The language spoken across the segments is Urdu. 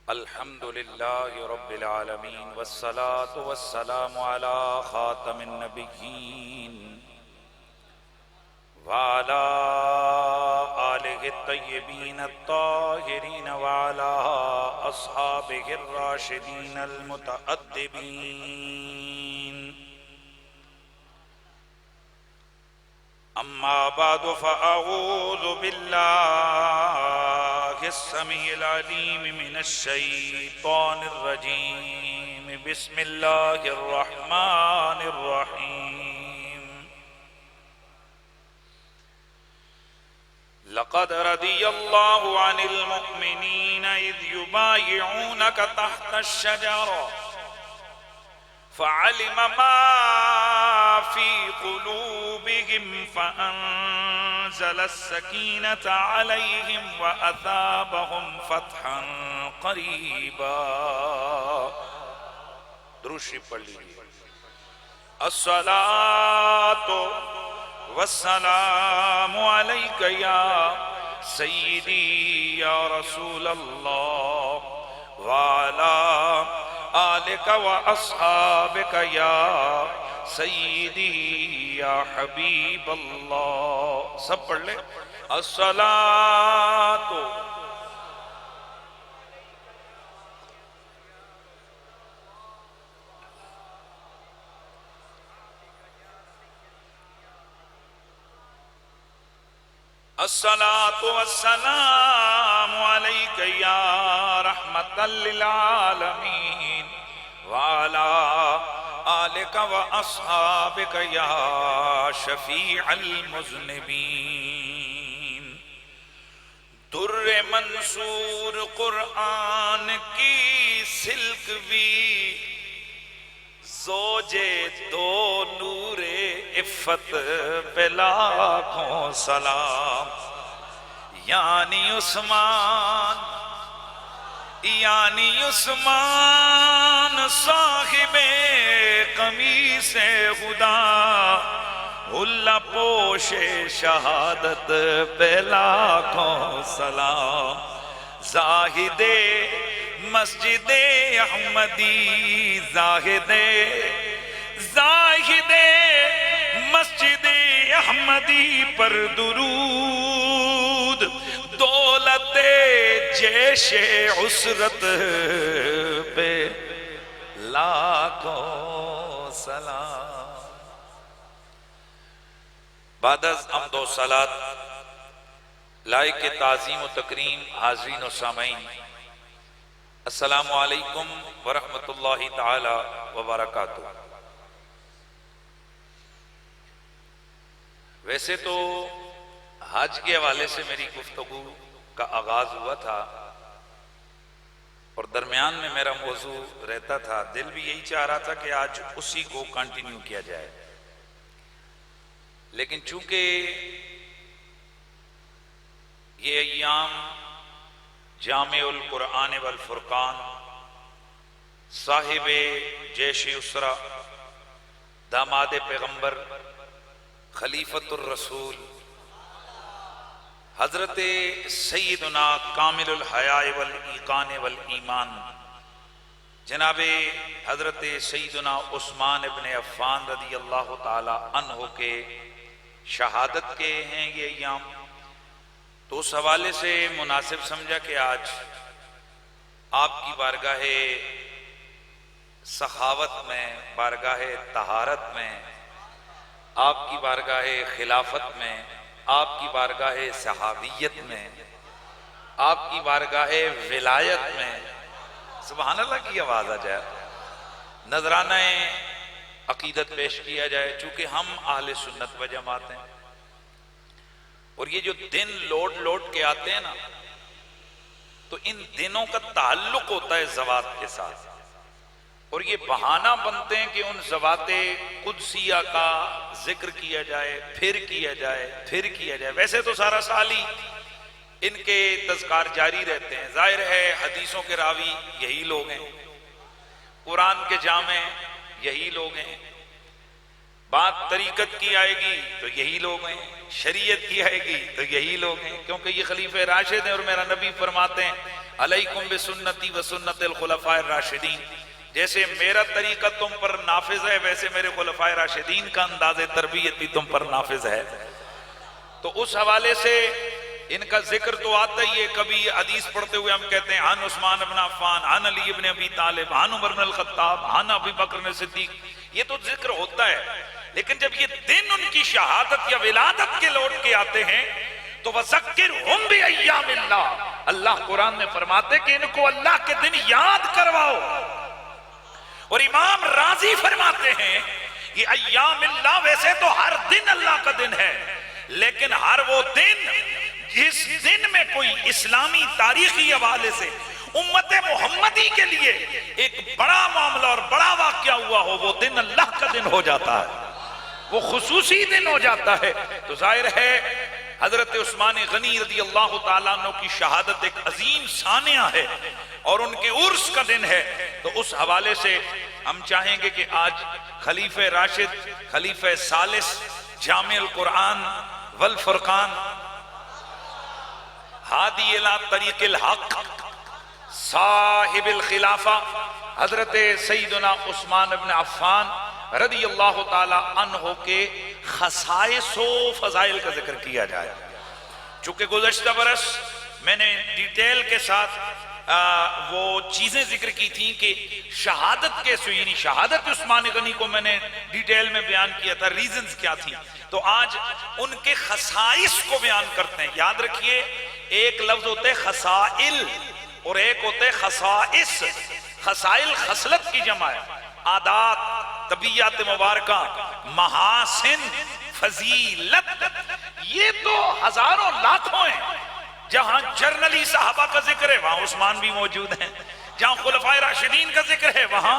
الحمد لله رب العالمين والصلاة والسلام على خاتم النبيين وعلى آله الطيبين الطاهرين وعلى أصحابه الراشدين المتأدبين. أما بعد فأعوذ بالله السميع العليم من الشيطان الرجيم. بسم الله الرحمن الرحيم. لقد رضي الله عن المؤمنين إذ يبايعونك تحت الشجرة فعلم ما في قلوبهم فأنزل السكينة عليهم وأثابهم فتحا قريبا. درود شریف پڑھ لیجیے. الصلاة والسلام عليك يا سيدي يا رسول الله وعلى آلك وأصحابك يا سيدي يا حبيب الله. سب پڑھ لیں. الصلاة الصلاة والسلام عليك يا رحمة للعالمين وعلى آلك وأصحابك يا شفيع المذنبين. در منصور قرآن کی سلک بھی زوج دو نور عفت پہ لاکھوں سلام. یعنی عثمان صاحب قمیص خدا اللہ پوش شہادت پہ لاکھوں سلام. زاہد مسجد احمدی زاہد مسجد احمدی پر درود دولت جیش عسرت پہ لاکھوں سلام. بعد از حمد و صلات لائق تعظیم و تکریم حاضرین و سامعین، السلام علیکم ورحمۃ اللہ تعالی وبرکاتہ. ویسے تو حج کے حوالے سے میری گفتگو کا آغاز ہوا تھا اور درمیان میں میرا موضوع رہتا تھا. دل بھی یہی چاہ رہا تھا کہ آج اسی کو کنٹینیو کیا جائے، لیکن چونکہ یہ ایام جامع القرآن والفرقان صاحب جیش اسرا داماد پیغمبر خلیفۃ الرسول حضرت سیدنا کامل الحیاء والایقان والایمان جناب حضرت سیدنا عثمان ابن عفان رضی اللہ تعالی عنہ کے شہادت کے ہیں یہ ایام. تو اس حوالے سے مناسب سمجھا کہ آج آپ کی بارگاہ سخاوت میں، بارگاہ طہارت میں، آپ کی بارگاہ خلافت میں، آپ کی بارگاہ صحابیت میں، آپ کی بارگاہ ولایت میں، سبحان اللہ کی آواز آ جائے، نذرانہ عقیدت پیش کیا جائے. چونکہ ہم اہل سنت و جماعت ہیں اور یہ جو دن لوٹ کے آتے ہیں نا، تو ان دنوں کا تعلق ہوتا ہے ذوات کے ساتھ، اور یہ بہانہ بنتے ہیں کہ ان ذوات قدسیہ کا ذکر کیا جائے، پھر کیا جائے. ویسے تو سارا سال ہی ان کے تذکار جاری رہتے ہیں. ظاہر ہے حدیثوں کے راوی یہی لوگ ہیں، قرآن کے جامع یہی لوگ ہیں، بات طریقت کی آئے گی تو یہی لوگ ہیں، شریعت کی آئے گی تو یہی لوگ ہیں، کیونکہ یہ خلیفہ راشد ہیں اور میرا نبی فرماتے ہیں علیکم بسنتی و سنت الخلفاء الراشدین، جیسے میرا طریقہ تم پر نافذ ہے ویسے میرے خلفاء راشدین کا انداز تربیت بھی تم پر نافذ ہے۔ تو اس حوالے سے ان کا ذکر تو آتا ہی ہے، کبھی حدیث پڑھتے ہوئے ہم کہتے ہیں عن عثمان بن عفان، عن علی بن ابی طالب، عن عمر بن الخطاب، عن ابی بکر صدیق، یہ تو ذکر ہوتا ہے، لیکن جب یہ دن ان کی شہادت یا ولادت کے لوٹ کے آتے ہیں تو وَذَكِّرْهُمْ بِأَيَّامِ اللَّهِ، اللہ قرآن میں فرماتے کہ ان کو اللہ کے دن یاد کرواؤ۔ اور امام راضی فرماتے ہیں یہ ایام اللہ ویسے تو ہر دن اللہ کا دن ہے، لیکن ہر وہ دن جس دن میں کوئی اسلامی تاریخی حوالے سے امت محمدی کے لیے ایک بڑا معاملہ اور بڑا واقعہ ہوا ہو، وہ دن اللہ کا دن ہو جاتا ہے، وہ خصوصی دن ہو جاتا ہے۔ تو ظاہر ہے حضرت عثمان غنی رضی اللہ تعالیٰ عنہ کی شہادت ایک عظیم ثانیہ ہے اور ان کے عرس کا دن ہے، تو اس حوالے سے ہم چاہیں گے کہ آج خلیفہ راشد، خلیفہ ثالث، جامع القرآن والفرقان، ہادی الی طریق الحق، صاحب الخلافہ حضرت سیدنا عثمان بن عفان رضی اللہ تعالی عنہ کے خصائص و فضائل کا ذکر کیا جائے۔ چونکہ گزشتہ برس میں نے ڈیٹیل کے ساتھ وہ چیزیں ذکر کی تھیں کہ شہادت کیسے، یعنی شہادت عثمان غنی کو میں نے ڈیٹیل میں بیان کیا تھا، ریزنز کیا تھی، تو آج ان کے خصائص کو بیان کرتے ہیں۔ یاد رکھیے ایک لفظ ہوتے خصائل اور ایک ہوتے خصائص۔ خصائل خصلت کی جمع ہے، عادات، طبیعت مبارکہ، محاسن، فضیلت، یہ تو ہزاروں لاکھوں ہیں۔ جہاں جرنلی صحابہ کا ذکر ہے وہاں عثمان بھی موجود ہیں، جہاں خلفائے راشدین کا ذکر ہے وہاں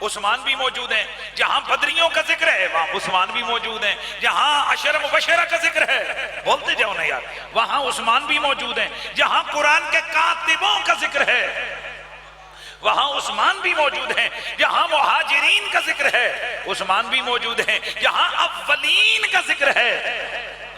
عثمان بھی موجود ہیں، جہاں بدریوں کا ذکر ہے وہاں عثمان بھی موجود ہیں، جہاں عشر مبشرہ کا ذکر ہے بولتے جاؤ نا یار وہاں عثمان بھی موجود ہیں، جہاں قرآن کے کاتبوں کا ذکر ہے وہاں عثمان بھی موجود ہیں، جہاں مہاجرین کا ذکر ہے عثمان بھی موجود ہیں، جہاں اولین کا ذکر ہے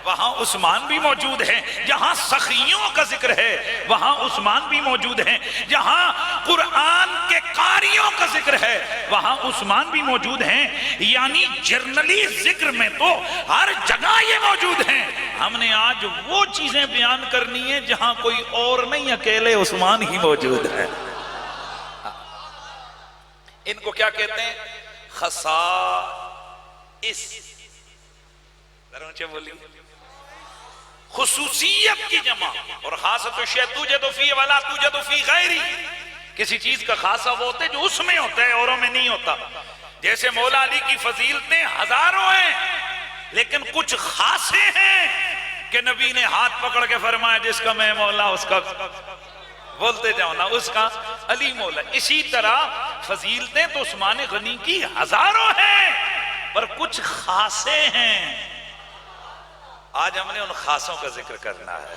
وہاں عثمان بھی موجود ہیں، جہاں سخیوں کا ذکر ہے وہاں عثمان بھی موجود ہیں، جہاں قرآن کے قاریوں کا ذکر ہے وہاں عثمان بھی موجود ہیں۔ یعنی جرنلی ذکر میں تو ہر جگہ یہ موجود ہیں۔ ہم نے آج وہ چیزیں بیان کرنی ہے جہاں کوئی اور نہیں، اکیلے عثمان ہی موجود ہے۔ ان کو کیا کہتے ہیں؟ خصائص، ذرا اونچے بولیے، خصوصیت کی جمع، اور خاصۃ الشیء توجد فی ولا توجد فی غیری، کسی چیز کا خاصہ وہ ہوتا ہے جو اس میں ہوتا ہے اوروں میں نہیں ہوتا۔ جیسے مولا علی کی فضیلتیں ہزاروں ہیں لیکن کچھ خاصے ہیں کہ نبی نے ہاتھ پکڑ کے فرمایا جس کا میں مولا اس کا، بولتے جاؤ نا، اس کا علی مولا۔ اسی طرح فضیلتیں تو عثمان غنی کی ہزاروں ہیں پر کچھ خاصے ہیں، آج ہم نے ان خاصوں کا ذکر کرنا ہے۔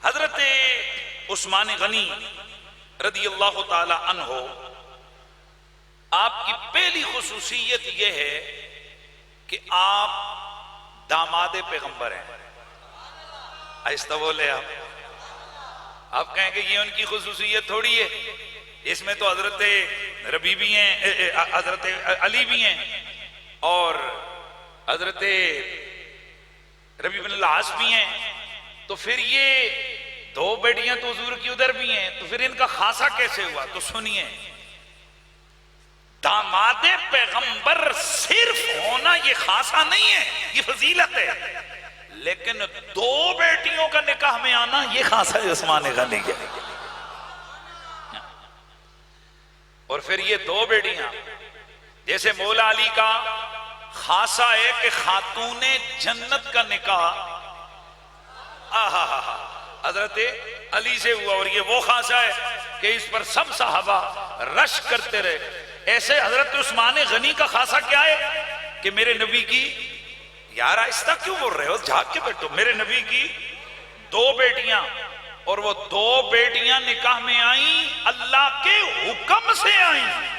حضرت عثمان غنی رضی اللہ تعالی عنہ، آپ کی پہلی خصوصیت یہ ہے کہ آپ داماد پیغمبر ہیں۔ آہستہ بولے آپ کہیں کہ یہ ان کی خصوصیت تھوڑی ہے، اس میں تو حضرت ربی بھی ہیں، حضرت علی بھی ہیں اور حضرت ربی بن العاص بھی ہیں، تو پھر یہ دو بیٹیاں تو حضور کی ادھر بھی ہیں، تو پھر ان کا خاصہ کیسے ہوا؟ تو سنیے، داماد پیغمبر صرف ہونا یہ خاصہ نہیں ہے، یہ فضیلت ہے، لیکن دو بیٹیوں کا نکاح میں آنا یہ خاصہ ہے عثمان غنی کے۔ اور پھر یہ دو بیٹیاں، جیسے مولا علی کا خاصہ ہے کہ خاتون جنت کا نکاح حضرت علی سے ہوا، اور یہ وہ خاصہ ہے کہ اس پر سب صحابہ رش کرتے رہے۔ ایسے حضرت عثمان غنی کا خاصہ کیا ہے کہ میرے نبی کی، یار آہستہ کیوں بول رہے ہو، جھاگ کے بیٹھو، میرے نبی کی دو بیٹیاں، اور وہ دو بیٹیاں نکاح میں آئیں، اللہ کے حکم سے آئیں۔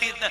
3,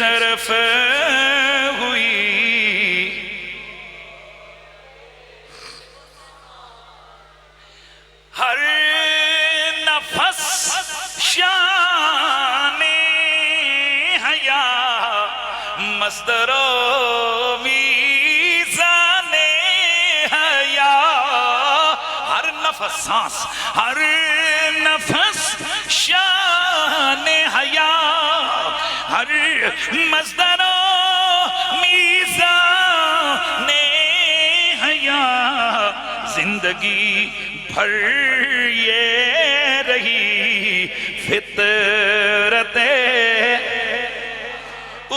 صرف ہوئی، ہر نفس شان حیا مصدر و میزان حیا، ہر نفس سانس، ہر نفس شان حیا، ہر مصدر و میزان حیا، زندگی بھر یہ رہی فطرت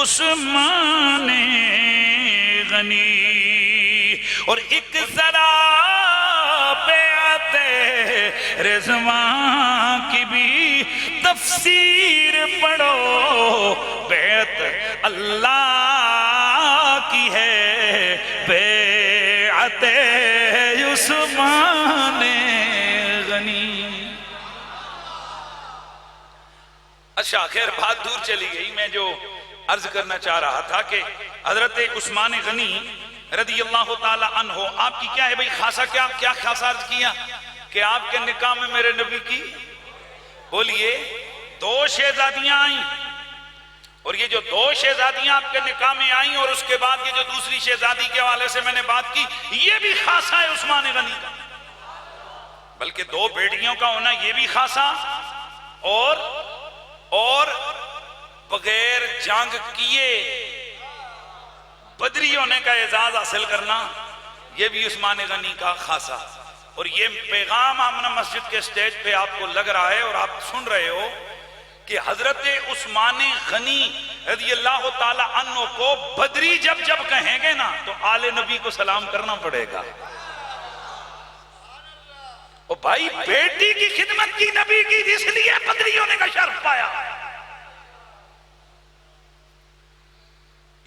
عثمان غنی، اور ایک ذرا بیعت رضوان کی بھی تفسیر پڑھو، بیعت اللہ کی ہے بیعت عثمان غنی۔ اچھا خیر بات دور چلی گئی، میں جو عرض کرنا چاہ رہا تھا کہ حضرت عثمان غنی رضی اللہ تعالی عنہ، آپ کی کیا ہے بھئی خاصہ، کیا خاصہ عرض کیا کہ آپ کے نکاح میں میرے نبی کی بولیے 2 شہزادیاں آئیں، اور یہ جو 2 شہزادیاں آپ کے نکاح میں آئیں اور اس کے بعد یہ جو دوسری شہزادی کے حوالے سے میں نے بات کی، یہ بھی خاصہ ہے عثمان غنی کا، بلکہ 2 بیٹیوں کا ہونا یہ بھی خاصہ، اور بغیر جنگ کیے بدری ہونے کا اعزاز حاصل کرنا یہ بھی عثمان غنی کا خاصہ۔ اور یہ پیغام آمنہ مسجد کے سٹیج پہ آپ کو لگ رہا ہے اور آپ سن رہے ہو کہ حضرت عثمان غنی رضی اللہ تعالی عنہ کو بدری جب کہیں گے نا تو آل نبی کو سلام کرنا پڑے گا۔ اور بھائی بیٹی کی خدمت کی نبی کی، اس لیے بدری ہونے کا شرف پایا۔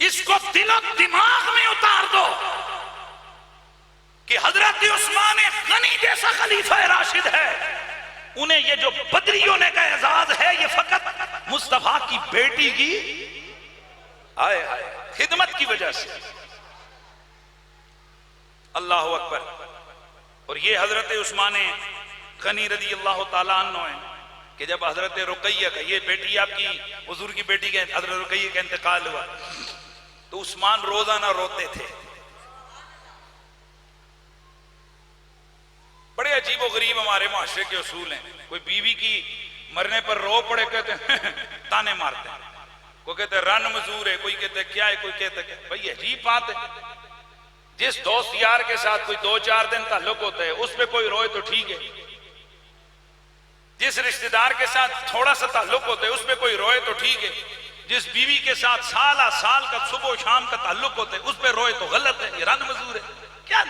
اس کو دل و دماغ میں اتار دو کہ حضرت عثمان غنی جیسا خلیفہ راشد ہے، انہیں یہ جو بدری ہونے کا اعزاز ہے یہ فقط مصطفیٰ کی بیٹی کی خدمت کی وجہ سے۔ اللہ اکبر۔ اور یہ حضرت عثمان غنی رضی اللہ تعالیٰ عنہ ہیں کہ جب حضرت رقیہ کا، یہ بیٹی آپ کی حضور کی بیٹی کے حضرت رقیہ کا انتقال ہوا تو عثمان روزانہ روتے تھے۔ بڑے عجیب و غریب ہمارے معاشرے کے اصول ہیں، کوئی بیوی کی مرنے پر رو پڑے کہتے ہیں تانے مارتے ہیں، کوئی کہتے ہیں رن مزور ہے، کوئی کہتے ہیں کیا ہے، کوئی کہتے ہیں بھئی عجیب بات ہے، جس دوست یار کے ساتھ کوئی 2-4 دن تعلق ہوتا ہے اس پہ کوئی روئے تو ٹھیک ہے، جس رشتہ دار کے ساتھ تھوڑا سا تعلق ہوتا ہے اس پہ کوئی روئے تو ٹھیک ہے، جس بیوی کے ساتھ سالہ سال کا صبح و شام کا تعلق ہوتا ہے اس پہ روئے تو غلط ہے، یہ رن مزور ہے۔ کیا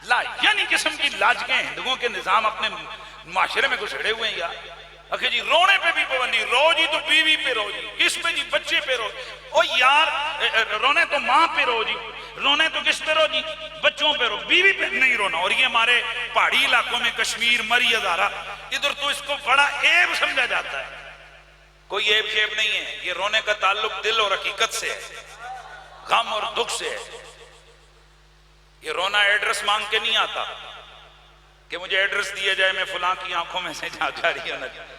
لا یعنی قسم کی لاجگیں ہندوؤں کے نظام اپنے معاشرے میں گھسڑے ہوئے ہیں یار۔ اکھے جی رونے پہ بھی پابندی، رو جی تو بیوی پہ رو جی، کس پہ جی بچے پہ رو، او یار رونے تو ماں پہ رو جی، رونے تو کس پہ رو جی بچوں پہ رو، بیوی پہ نہیں رونا۔ اور یہ ہمارے پہاڑی علاقوں میں کشمیر، مری، ہزارہ، ادھر تو اس کو بڑا عیب سمجھا جاتا ہے۔ کوئی عیب شیب نہیں ہے، یہ رونے کا تعلق دل اور حقیقت سے ہے، غم اور دکھ سے ہے۔ یہ رونا ایڈریس مانگ کے نہیں آتا کہ مجھے ایڈریس دیا جائے میں فلاں کی آنکھوں میں سے جاری ہونا چاہتا،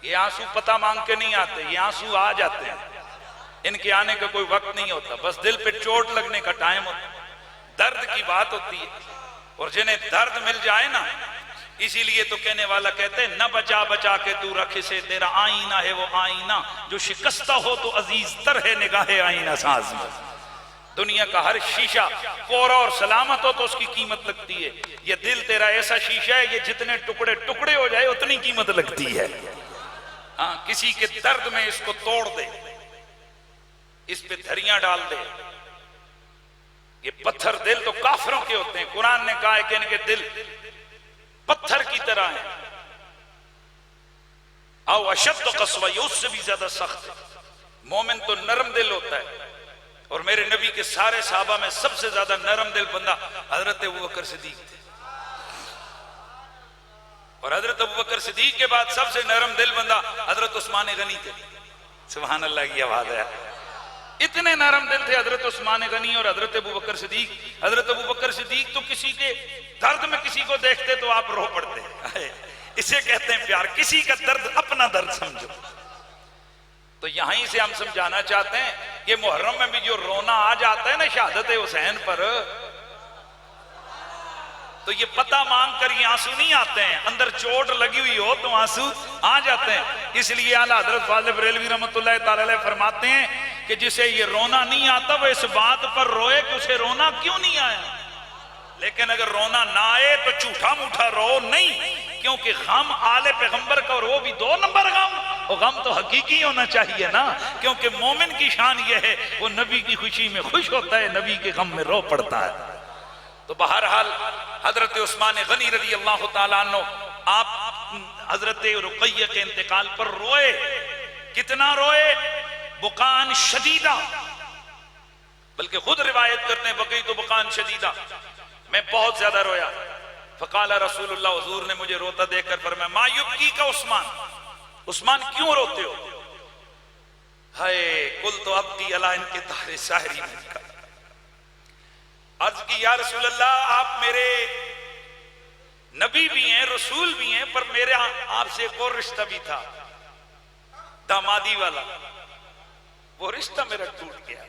یہ آنسو پتہ مانگ کے نہیں آتے، یہ آنسو آ جاتے ہیں، ان کے آنے کا کوئی وقت نہیں ہوتا، بس دل پہ چوٹ لگنے کا ٹائم ہوتا، درد کی بات ہوتی ہے۔ اور جنہیں درد مل جائے نا، اسی لیے تو کہنے والا کہتے ہیں نہ بچا بچا کے تو رکھ سے، تیرا آئینہ ہے وہ آئینہ جو شکستہ ہو تو عزیز تر ہے نگاہ آئینہ ساز میں۔ دنیا کا ہر شیشہ کوڑا اور سلامت ہو تو اس کی قیمت لگتی ہے، یہ دل تیرا ایسا شیشہ ہے یہ جتنے ٹکڑے ٹکڑے ہو جائے اتنی قیمت لگتی ہے۔ ہاں کسی کے درد میں اس کو توڑ دے، اس پہ دھریاں ڈال دے۔ یہ پتھر دل تو کافروں کے ہوتے ہیں، قرآن نے کہا ہے کہ ان کے دل پتھر کی طرح ہیں، او اشد قسوہ، یہ اس سے بھی زیادہ سخت ہے۔ مومن تو نرم دل ہوتا ہے، اور میرے نبی کے سارے صحابہ میں سب سے زیادہ نرم دل بندہ حضرت ابوبکر صدیق تھے، اور حضرت ابوبکر صدیق کے بعد سب سے نرم دل بندہ حضرت عثمان غنی تھے۔ سبحان اللہ کی آواز ہے۔ اتنے نرم دل تھے حضرت عثمان غنی اور حضرت ابوبکر صدیق. حضرت ابوبکر صدیق تو کسی کے درد میں کسی کو دیکھتے تو آپ رو پڑتے. اسے کہتے ہیں پیار, کسی کا درد اپنا درد سمجھو. تو یہیں سے ہم سمجھانا چاہتے ہیں کہ محرم میں بھی جو رونا آ جاتا ہے نا شہادت حسین پر, تو یہ پتہ مانگ کر یہ آنسو نہیں آتے ہیں, اندر چوٹ لگی ہوئی ہو تو آنسو آ جاتے ہیں. اس لیے اعلیٰ حضرت فاضل بریلوی رحمۃ اللہ تعالی علیہ فرماتے ہیں کہ جسے یہ رونا نہیں آتا وہ اس بات پر روئے کہ اسے رونا کیوں نہیں آیا. لیکن اگر رونا نہ آئے تو جھوٹا موٹا رو نہیں, کیونکہ غم آل پیغمبر کا, اور وہ بھی 2 نمبر غم, وہ غم تو حقیقی ہونا چاہیے نا, کیونکہ مومن کی شان یہ ہے وہ نبی کی خوشی میں خوش ہوتا ہے, نبی کے غم میں رو پڑتا ہے. تو بہرحال حضرت عثمان غنی رضی اللہ تعالیٰ عنہ آپ حضرت رقیہ کے انتقال پر روئے. کتنا روئے؟ بکان شدیدہ, بلکہ خود روایت کرتے ہیں بقیت بکان شدیدہ, میں بہت زیادہ رویا. فقال رسول اللہ, حضور نے مجھے روتا دیکھ کر فرمایا ما یبکی کا عثمان, عثمان کیوں روتے ہو؟ ہائے قلت ابکی علی انکسار ساحری منک. عرض کی یا رسول اللہ آپ میرے نبی بھی ہیں رسول بھی ہیں, پر میرے آپ سے ایک اور رشتہ بھی تھا دامادی والا, وہ رشتہ میرا ٹوٹ گیا.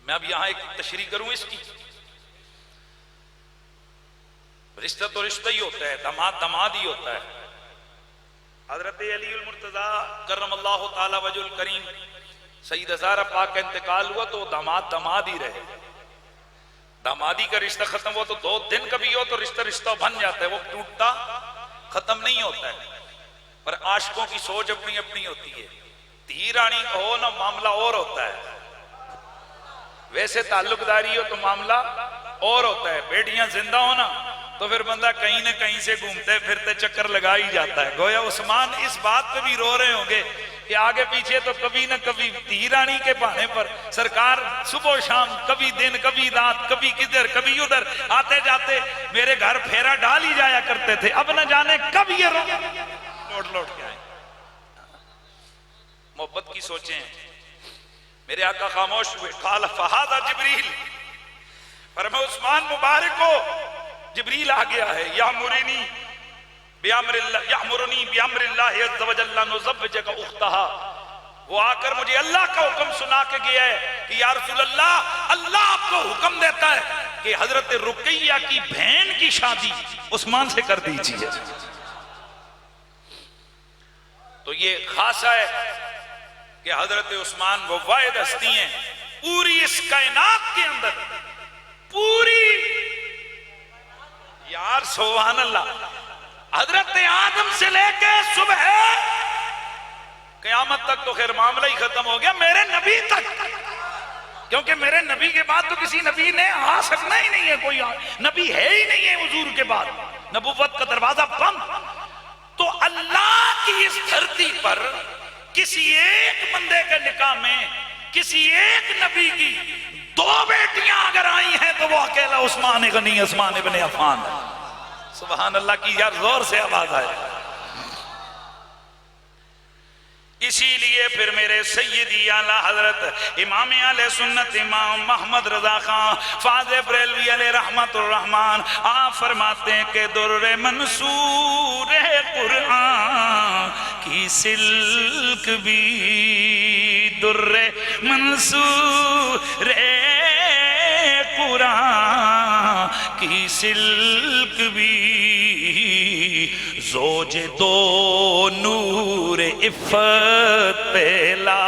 میں اب یہاں ایک تشریح کروں اس کی. رشتہ تو رشتہ ہی ہوتا ہے, داماد داماد ہی ہوتا ہے. حضرت علی المرتضیٰ کرم اللہ تعالی وجہ الکریم سید ہزارہ پاک کا انتقال ہوا تو داماد داماد ہی رہے. دامادی کا رشتہ ختم ہوا تو 2 دن کبھی ہو تو رشتہ بن جاتا ہے, وہ ٹوٹتا ختم نہیں ہوتا ہے. پر عاشقوں کی سوچ اپنی اپنی ہوتی ہے. دھی رانی ہو نا معاملہ اور ہوتا ہے, ویسے تعلق داری ہو تو معاملہ اور ہوتا ہے. بیٹیاں زندہ ہونا تو پھر بندہ کہیں نہ کہیں سے گھومتے پھرتے چکر لگا ہی جاتا ہے. گویا عثمان اس بات پہ بھی رو رہے ہوں گے کہ آگے پیچھے تو کبھی نہ کبھی دھی رانی کے بہانے پر سرکار صبح و شام, کبھی دن کبھی رات, کبھی کدھر کبھی ادھر آتے جاتے میرے گھر پھیرا ڈال ہی جایا کرتے تھے. اب نہ جانے کب یہ لوٹ لوٹ کے آئے. محبت کی سوچیں. میرے آقا خاموش ہوئے. قال فہذا جبریل, فرمایا عثمان مبارک کو جبریل آ گیا ہے. یامرنی بیامر اللہ عز وجل نزوجک اختہا, وہ آ کر مجھے اللہ کا حکم سنا کے گیا ہے کہ یا رسول اللہ, اللہ آپ کو حکم دیتا ہے کہ حضرت رقیہ کی بہن کی شادی عثمان سے کر دیجیے. تو یہ خاصہ ہے کہ حضرت عثمان وہ واحد ہستی ہیں پوری اس کائنات کے اندر, پوری, یار سبحان اللہ, حضرت آدم سے لے کے صبح قیامت تک تو خیر معاملہ ہی ختم ہو گیا, میرے نبی تک, کیونکہ میرے نبی کے بعد تو کسی نبی نے آ سکنا ہی نہیں ہے, کوئی نبی ہے ہی نہیں ہے حضور کے بعد, نبوت کا دروازہ بند. تو اللہ کی اس دھرتی پر کسی ایک بندے کے نکاح میں کسی ایک نبی کی 2 بیٹیاں اگر آئی ہیں تو وہ اکیلا عثمان غنی, عثمان ابن عفان. سبحان اللہ کی یار زور سے آواز آئے. اسی لیے پھر میرے سیدی اعلیٰ حضرت امام علیہ سنت امام محمد رضا خان فاضل بریلوی علیہ رحمت الرحمن آپ فرماتے ہیں کہ در منصور قرآن کی سلک بھی, در منصور قرآن کی سلک بھی, زوج 2 نور عفت پہلا.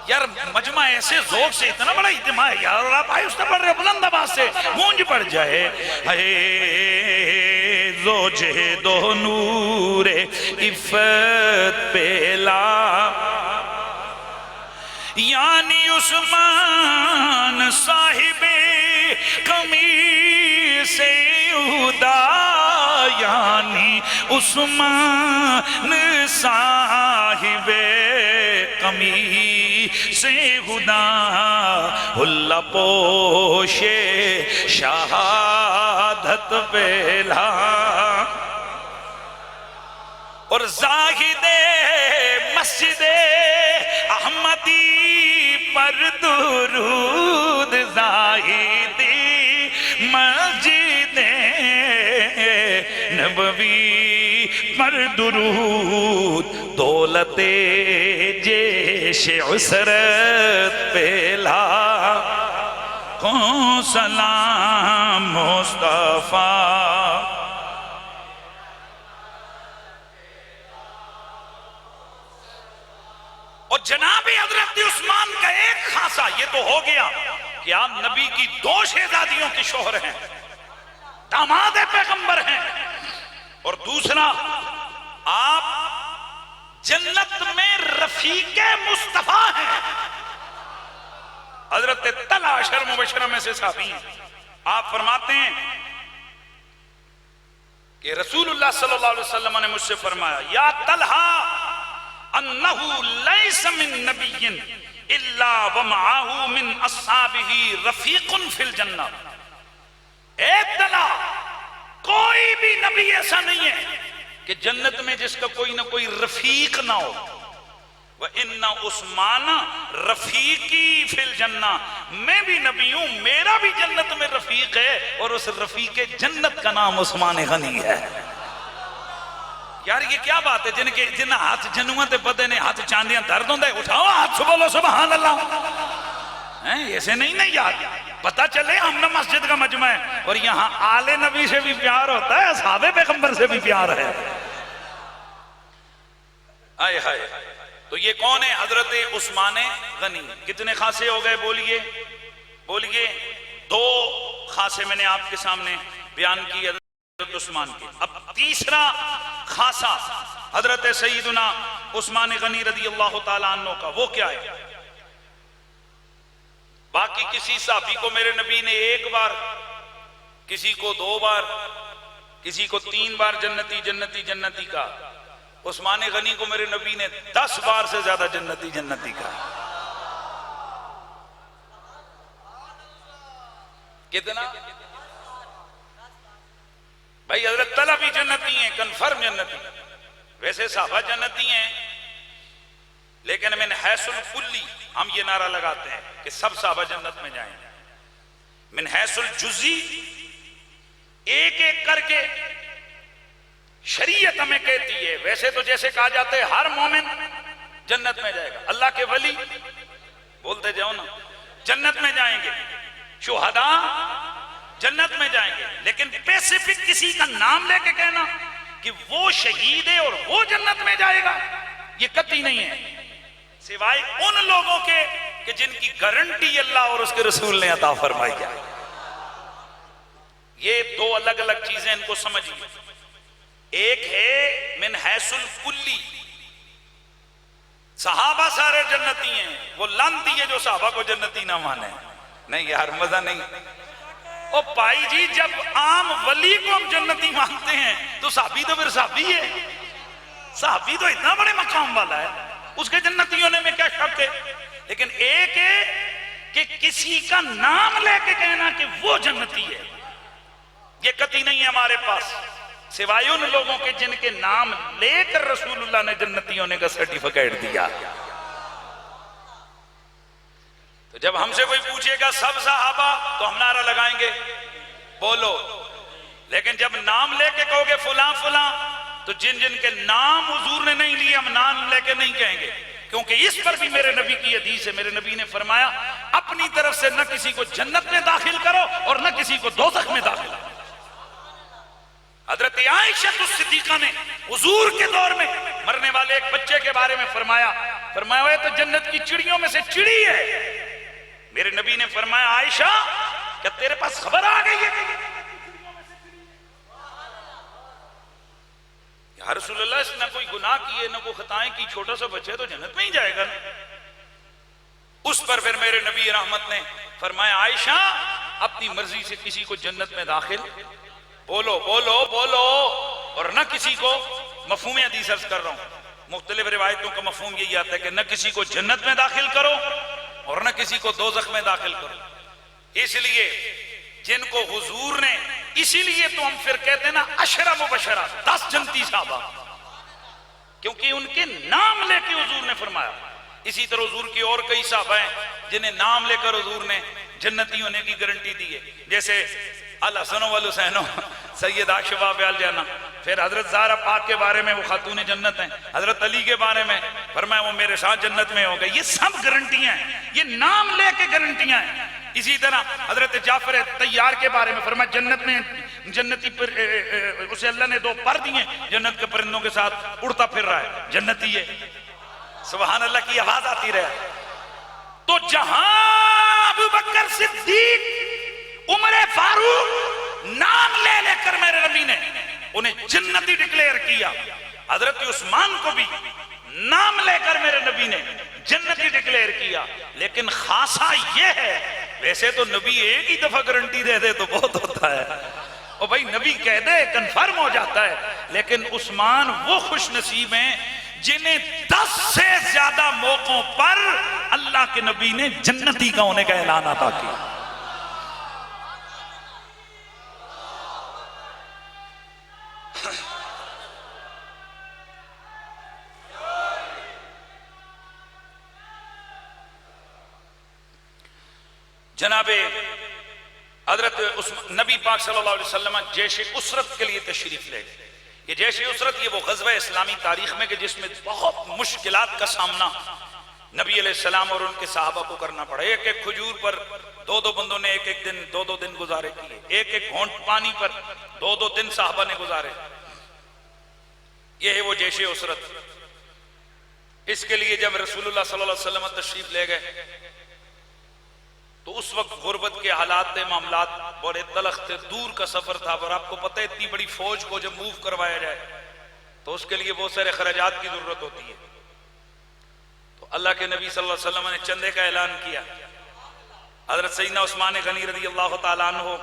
یار مجمع ایسے ذوق سے اتنا بڑا اجتماع ہے یار, اور آپ آئے اس نے پڑھ رہے بلند آواز سے مونج پڑ جائے. اے زوج 2 نور عفت پہلا, یعنی عثمان صاحب قمیص یہودا, یعنی ثانی عثمان صاحب قمیص خدا اللہ پوش شہادت پہلا اور زاہد مسجد احمدی پر درود زاہدی مسجد نبوی پر درود دولت جیش عسرت پہلا کو سلام مصطفیٰ اور جناب حضرت عثمان کا ایک خاصہ یہ تو ہو گیا کہ آپ نبی کی 2 شہزادیوں کے شوہر ہیں، داماد پیغمبر ہیں، اور دوسرا آپ جنت میں رفیق مصطفیٰ ہیں۔ حضرت طلحہ عشر مبشرہ میں سے صحابی ہیں، آپ فرماتے ہیں کہ رسول اللہ صلی اللہ علیہ وسلم نے مجھ سے فرمایا یا طلحہ انہو لیس من نبی الا ومعاہ من اصحابہ رفیق فی الجنہ، اے طلحہ کوئی بھی نبی ایسا نہیں ہے کہ جنت میں جس کا کوئی نہ کوئی رفیق نہ ہو۔ وَإِنَّ عثمان رفیقی فی الجنہ، میں بھی نبی ہوں، میرا بھی جنت میں رفیق ہے، اور اس رفیق جنت کا نام عثمان غنی ہے۔ یار یہ کیا بات ہے، جن ہاتھ جنوان تے بدے نے ہاتھ چاندیاں درد ہوندے، اٹھاؤ ہاتھ سے بولو سبحان اللہ۔ ایسے نہیں یار، پتہ چلے ہم نہ مسجد کا مجمع ہے، اور یہاں آل نبی سے بھی پیار ہوتا ہے، اصحاب پیغمبر سے بھی پیار ہے۔ آئے ہائے، تو یہ کون ہے؟ حضرت عثمان غنی۔ کتنے خاصے ہو گئے بولیے؟ 2 خاصے میں نے آپ کے سامنے بیان کی حضرت عثمان کے۔ اب تیسرا خاصہ حضرت سیدنا عثمان غنی رضی اللہ تعالیٰ عنہ کا، وہ کیا ہے؟ باقی کسی صحابی کو میرے نبی نے 1 بار، کسی کو 2 بار، کسی کو 3 بار جنتی جنتی جنتی کا، عثمان غنی کو میرے نبی نے 10 بار سے زیادہ جنتی جنتی کا۔ کتنا؟ بھائی حضرت طلحہ بھی جنتی ہیں، کنفرم جنتی، ویسے صحابہ جنتی ہیں، لیکن من حیث الکلی ہم یہ نعرہ لگاتے ہیں کہ سب صحابہ جنت میں جائیں۔ من حیث الجزی ایک ایک کر کے شریعت ہمیں کہتی ہے، ویسے تو جیسے کہا جاتا ہے ہر مومن جنت میں جائے گا، اللہ کے ولی بولتے جاؤ نا جنت میں جائیں گے، شہداء جنت میں جائیں گے، لیکن پیسیفک کسی کا نام لے کے کہنا کہ وہ شہید ہے اور وہ جنت میں جائے گا، یہ قطعی نہیں ہے، سوائے ان لوگوں کے کہ جن کی گارنٹی اللہ اور اس کے رسول نے عطا فرمائی ہے۔ یہ 2 الگ الگ چیزیں ان کو سمجھیے۔ ایک ہے من حیث الکلی، صحابہ سارے جنتی ہیں، وہ لانتی ہے جو صحابہ کو جنتی نہ مانے۔ نہیں یار مزہ نہیں۔ او پائی جی جب عام ولی کو ہم جنتی مانتے ہیں تو صحابی تو پھر صحابی ہے، صحابی تو اتنا بڑے مقام والا ہے، اس کے جنتیوں نے میں کیا شک ہے۔ لیکن ایک ہے کہ کسی کا نام لے کے کہنا کہ وہ جنتی ہے، یہ قطعی نہیں ہے ہمارے پاس، سوائے ان لوگوں کے جن کے نام لے کر رسول اللہ نے جنتی ہونے کا سرٹیفکیٹ دیا۔ تو جب ہم سے کوئی پوچھے گا سب صحابہ تو ہم نعرہ لگائیں گے بولو، لیکن جب نام لے کے کہو گے فلاں فلاں تو جن جن کے نام حضور نے نہیں لیے ہم نام لے کے نہیں کہیں گے، کیونکہ اس پر بھی میرے نبی کی حدیث ہے، میرے نبی نے فرمایا اپنی طرف سے نہ کسی کو جنت میں داخل کرو اور نہ کسی کو دوزخ میں داخل کرو۔ حضرت عائشہ الصدیقہ نے حضور کے دور میں مرنے والے ایک بچے کے بارے میں فرمایا یہ تو جنت کی چڑیوں میں سے چڑی ہے۔ میرے نبی نے فرمایا عائشہ کیا تیرے پاس خبر آ گئی ہے؟ یا رسول اللہ اس نے نہ کوئی گناہ کیے نہ کوئی خطائیں کی، چھوٹا سا بچے تو جنت میں ہی جائے گا۔ اس پر پھر میرے نبی رحمت نے فرمایا عائشہ اپنی مرضی سے کسی کو جنت میں داخل بولو بولو بولو اور کسی کو مفہوم حدیث عرض کر رہا ہوں، مختلف روایتوں کا مفہوم یہی آتا ہے کہ نہ کسی کو جنت میں داخل کرو اور نہ کسی کو دوزخ میں داخل کرو. اس لیے جن کو حضور نے، اسی لیے تو ہم پھر کہتے ہیں نا 10 مبشرہ، 10 جنتی صحابہ، کیونکہ ان کے نام لے کے حضور نے فرمایا. اسی طرح حضور کی اور کئی صحابہ ہیں جنہیں نام لے کر حضور نے جنتی ہونے کی گارنٹی دی ہے، جیسے الحسن والحسین، سید شباب الجنہ. پھر حضرت زہرا پاک کے بارے میں وہ خاتون جنت ہیں، حضرت علی کے بارے میں فرمایا وہ میرے ساتھ جنت میں ہو گئے. یہ سب گارنٹیاں ہیں، یہ نام لے کے گارنٹیاں ہیں. اسی طرح حضرت جعفر طیار کے بارے میں فرمایا جنت میں جنتی پر اسے اللہ نے 2 پر دیے، جنت کے پرندوں کے ساتھ اڑتا پھر رہا ہے، جنتی ہے. سبحان اللہ کی آواز آتی رہے. تو جہاں ابو بکر صدیق، عمر فاروق نام لے لے کر میرے نبی نے انہیں جنتی ڈکلیئر کیا، حضرت عثمان کو بھی نام لے کر میرے نبی نے جنتی ڈکلیئر کیا. لیکن خاصا یہ ہے، ویسے تو نبی ایک ہی دفعہ گارنٹی دے دے تو بہت ہوتا ہے، اور بھائی نبی کہہ دے کنفرم ہو جاتا ہے. لیکن عثمان وہ خوش نصیب ہیں جنہیں 10 سے زیادہ موقعوں پر اللہ کے نبی نے جنتی کا ہونے کا اعلان عطا کیا. جناب حضرت نبی پاک صلی اللہ علیہ وسلم جیش اسرت کے لیے تشریف لے گئے. یہ جیش اسرت یہ وہ غزوہ اسلامی تاریخ میں کہ جس میں بہت مشکلات کا سامنا نبی علیہ السلام اور ان کے صحابہ کو کرنا پڑا. ایک ایک کھجور پر 2 بندوں نے ایک دن 2 دن گزارے کیے، ایک ایک گھونٹ پانی پر 2 دن صحابہ نے گزارے. یہ ہے وہ جیش اسرت. اس کے لیے جب رسول اللہ صلی اللہ علیہ وسلم تشریف لے گئے تو اس وقت غربت کے حالات معاملات بڑے تلخ تھے، دور کا سفر تھا، اور آپ کو پتہ ہے اتنی بڑی فوج کو جب موو کروایا جائے تو اس کے لیے بہت سارے خراجات کی ضرورت ہوتی ہے. تو اللہ کے نبی صلی اللہ علیہ وسلم نے چندے کا اعلان کیا. حضرت سیدنا عثمان غنی رضی اللہ تعالیٰ عنہ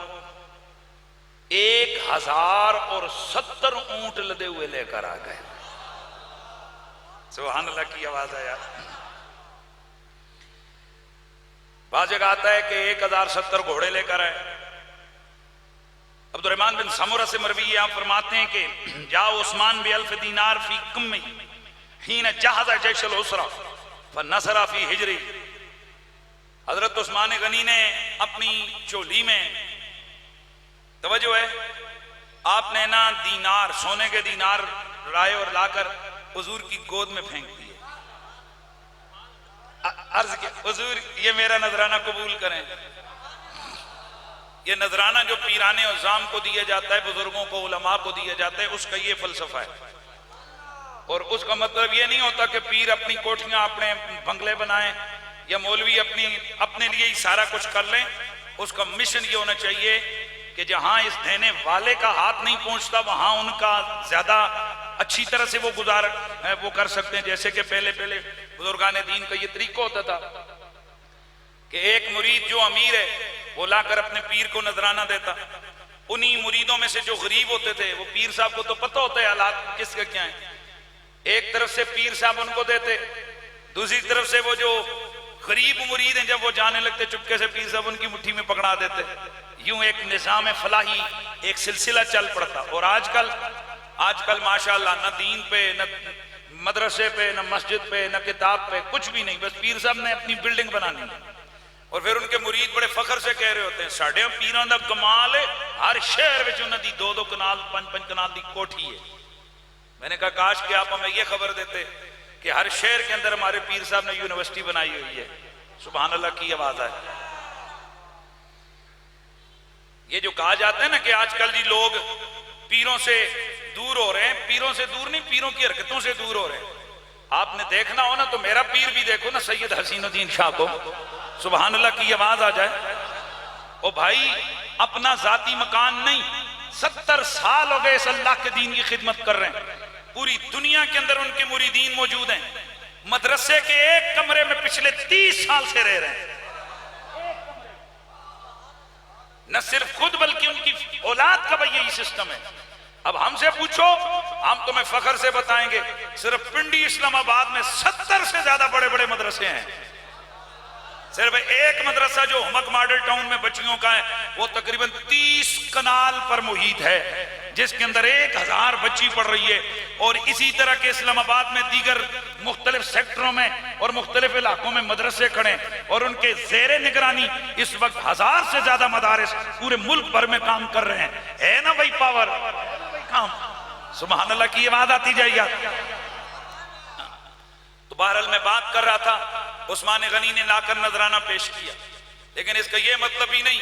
1070 اونٹ لدے ہوئے لے کر آ گئے. سبحان اللہ کی آواز ہے یار. بعض جگہ آتا ہے کہ 1070 گھوڑے لے کر آئے. عبد الرحمن بن سمرہ سے مروی ہے، آپ فرماتے ہیں کہ جا عثمان ب1000 دینار فی کمی حین جہز جیش العسرہ فنصر فی ہجری. حضرت عثمان غنی نے اپنی چولی میں، توجہ ہے، آپ نے نا دینار، سونے کے دینار رائے اور لا کر حضور کی گود میں پھینک دیے. عرض کیا حضور یہ میرا نذرانہ قبول کریں. یہ نذرانہ جو پیران عظام کو دیا جاتا ہے، بزرگوں کو، علماء کو دیا جاتا ہے، اس کا یہ فلسفہ ہے. اور اس کا مطلب یہ نہیں ہوتا کہ پیر اپنی کوٹھیاں اپنے بنگلے بنائیں یا مولوی اپنے لیے ہی سارا کچھ کر لیں. اس کا مشن یہ ہونا چاہیے کہ جہاں اس دینے والے کا ہاتھ نہیں پہنچتا وہاں ان کا زیادہ اچھی طرح سے وہ کر سکتے ہیں. جیسے کہ پہلے بزرگان دین کا یہ طریقہ ہوتا تھا کہ ایک مرید جو امیر ہے وہ لا کر اپنے پیر کو نذرانہ دیتا. انہی مریدوں میں سے جو غریب ہوتے تھے وہ پیر صاحب کو تو پتہ ہوتا ہے حالات کس کا کیا ہیں، ایک طرف سے پیر صاحب ان کو دیتے، دوسری طرف سے وہ جو غریب مرید ہیں جب وہ جانے لگتے چپکے سے پیر صاحب ان کی مٹھی میں پکڑا دیتے. یوں ایک نظام فلاحی ایک سلسلہ چل پڑتا. اور آج کل ماشاءاللہ نہ دین پہ، نہ مدرسے پہ، نہ مسجد پہ، نہ کتاب پہ، کچھ بھی نہیں، بس پیر صاحب نے اپنی بلڈنگ بنانی. اور پھر ان کے مرید بڑے فخر سے کہہ رہے ہوتے ہیں ساڑھے پیران دا کمال ہے، ہر شہر میں انہوں دی 2 کنال 5 کنال دی کوٹھی ہے. میں نے کہا کاش کہ آپ ہمیں یہ خبر دیتے کہ ہر شہر کے اندر ہمارے پیر صاحب نے یونیورسٹی بنائی ہوئی ہے. سبحان اللہ کی آواز ہے. یہ جو کہا جاتا ہے نا کہ آج کل جی لوگ پیروں سے دور ہو رہے ہیں، پیروں سے دور نہیں، پیروں کی حرکتوں سے دور ہو رہے ہیں. آپ نے دیکھنا ہو نا تو میرا پیر بھی دیکھو نا، سید حسین الدین شاہ کو، سبحان اللہ کی آواز آ جائے. او بھائی اپنا ذاتی مکان نہیں، 70 سال ہو گئے اس اللہ کے دین کی خدمت کر رہے ہیں. پوری دنیا کے اندر ان کے مریدین موجود ہیں. مدرسے کے ایک کمرے میں پچھلے 30 سال سے رہ رہے ہیں. نہ صرف خود بلکہ ان کی اولاد کا بھی یہی سسٹم ہے. اب ہم سے پوچھو، ہم تمہیں فخر سے بتائیں گے صرف پنڈی اسلام آباد میں 70 سے زیادہ بڑے بڑے مدرسے ہیں. صرف ایک مدرسہ جو ہمک ماڈل ٹاؤن میں بچیوں کا ہے وہ تقریباً 30 کنال پر محیط ہے، جس کے اندر 1000 بچی پڑھ رہی ہے. اور اسی طرح کے اسلام آباد میں دیگر مختلف سیکٹروں میں اور مختلف علاقوں میں مدرسے کھڑے اور ان کے زیر نگرانی اس وقت 1000 سے زیادہ مدارس پورے ملک بھر میں کام کر رہے ہیں. ہے نا بھائی پاور؟ کام سبحان اللہ کی آواز آتی جائے گا. تو بہرحال میں بات کر رہا تھا، عثمان غنی نے لا کر نذرانہ پیش کیا، لیکن اس کا یہ مطلب ہی نہیں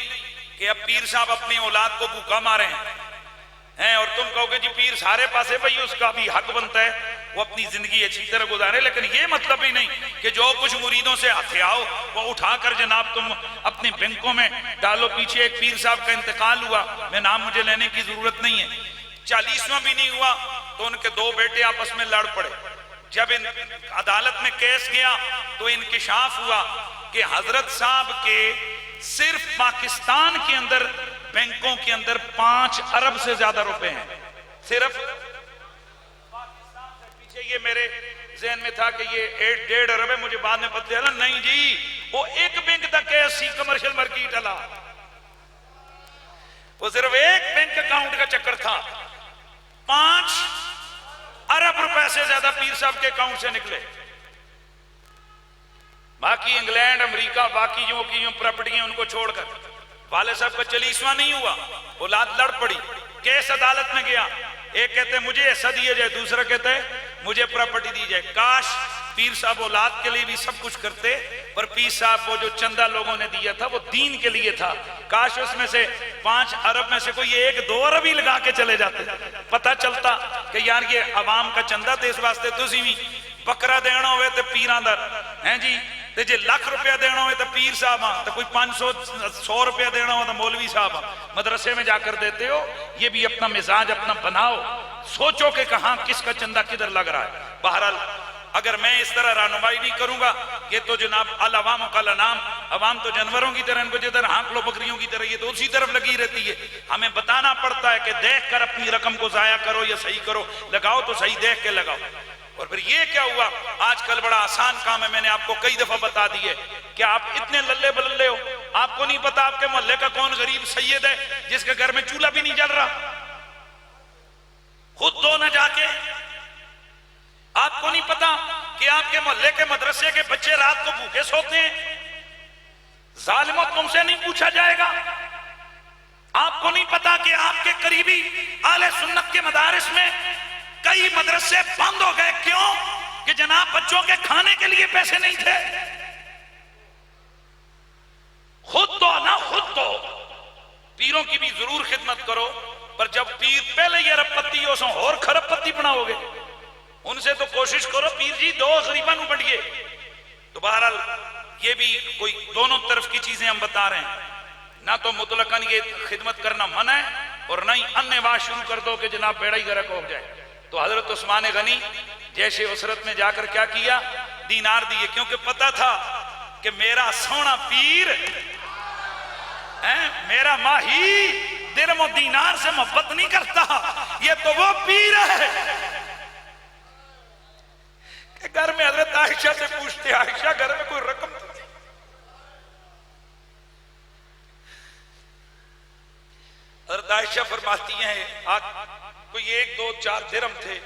کہ اب پیر صاحب اپنی اولاد کو بھوکا مارے ہیں اور تم کہو گے جی پیر سارے پاسے بھائی اس کا بھی حق بنتا ہے وہ اپنی زندگی اچھی طرح گزارے. لیکن یہ مطلب ہی نہیں کہ جو کچھ مریدوں سے ہتھیاؤ وہ اٹھا کر جناب تم اپنے بینکوں میں ڈالو. پیچھے ایک پیر صاحب کا انتقال ہوا، میں نام مجھے لینے کی ضرورت نہیں ہے، 40واں بھی نہیں ہوا تو ان کے 2 بیٹے آپس میں لڑ پڑے. جب عدالت میں کیس گیا تو انکشاف ہوا کہ حضرت صاحب کے صرف پاکستان کے اندر بینکوں کے اندر 5 ارب سے زیادہ روپے ہیں. صرف پاکستان سے پیچھے یہ میرے ذہن میں تھا کہ یہ 1.5 ارب ہے، مجھے بعد میں پتہ چلا نہیں جی وہ ایک بینک تک ایسی کمرشل مارکیٹ الا، وہ صرف ایک بینک اکاؤنٹ کا چکر تھا. 5 ارب روپے سے زیادہ پیر صاحب کے اکاؤنٹ سے نکلے. باقی انگلینڈ، امریکہ، باقی جو کی پراپرٹیاں ان کو چھوڑ کر والد صاحب کا 40واں نہیں ہوا، اولاد لڑ پڑی، کیس عدالت میں گیا. ایک کہتے ہیں مجھے ایسا دیا جائے، دوسرا کہتا ہے مجھے پراپرٹی دی جائے. کاش پیر صاحب اولاد کے لیے بھی سب کچھ کرتے، پر پیر صاحب وہ جو چندہ لوگوں نے دیا تھا وہ دین کے لیے تھا. کاش اس میں سے 5 ارب میں سے کوئی 1-2 ارب ہی لگا کے چلے جاتے، پتہ چلتا کہ یار یہ عوام کا چندہ تھے، اس واسطے تسی بھی بکرا دینا ہوئے تو پیران در ہیں جی، تے جے لاکھ روپیہ دینا ہوئے تو پیر صاحب ہاں، تو کوئی 500-100 روپیہ دینا ہو تو مولوی صاحب ہاں. مدرسے میں جا کر دیتے ہو. یہ بھی اپنا مزاج اپنا بناؤ، سوچو کہ کہاں کس کا چندہ کدھر لگ رہا ہے. بہرحال اگر میں اس طرح رہنمائی نہیں کروں گا، یہ تو جناب العوام کا نام، عوام تو جانوروں کی طرح، ان کو جدھر ہانک لو بکریوں کی طرح، یہ تو اسی طرف لگی رہتی ہے. ہمیں بتانا پڑتا ہے کہ دیکھ کر اپنی رقم کو ضائع کرو یا صحیح کرو، لگاؤ تو صحیح دیکھ کے لگاؤ. اور پھر یہ کیا ہوا، آج کل بڑا آسان کام ہے، میں نے آپ کو کئی دفعہ بتا دی ہے کہ آپ اتنے للے بللے ہو، آپ کو نہیں پتا آپ کے محلے کا کون غریب سید ہے جس کے گھر میں چولہا بھی نہیں جل رہا. خود دو نہ جا کے. آپ کو نہیں پتا کہ آپ کے محلے کے مدرسے کے بچے رات کو بھوکے سوتے ہیں. ظالموں تم سے نہیں پوچھا جائے گا. آپ کو نہیں پتا کہ آپ کے قریبی اہل سنت کے مدارس میں کئی مدرسے بند ہو گئے. کیوں؟ کہ جناب بچوں کے کھانے کے لیے پیسے نہیں تھے. خود تو نہ خود تو پیروں کی بھی ضرور خدمت کرو، پر جب پیر پہلے یہ ارب پتی ہو سو اور خرب پتی بناؤ گے، ان سے تو کوشش کرو پیر جی 2 غریباں نو بڑھئے. تو بہرحال یہ بھی کوئی دونوں طرف کی چیزیں ہم بتا رہے ہیں. نہ تو مطلقاً یہ خدمت کرنا منع ہے اور نہ ہی اننے واہ شروع کر دو کہ جناب بیڑا ہی غرق ہو جائے. تو حضرت عثمان غنی جیش اسرت میں جا کر کیا کیا؟ دینار دیے، کیونکہ پتا تھا کہ میرا سونا پیر میرا ماہی درم و دینار سے محبت نہیں کرتا، یہ تو وہ پیر ہے کہ گھر میں حضرت عائشہ سے پوچھتے، عائشہ گھر میں کوئی رقم تھی؟ حضرت عائشہ فرماتی ہیں کوئی 1 2 4 درم تھے.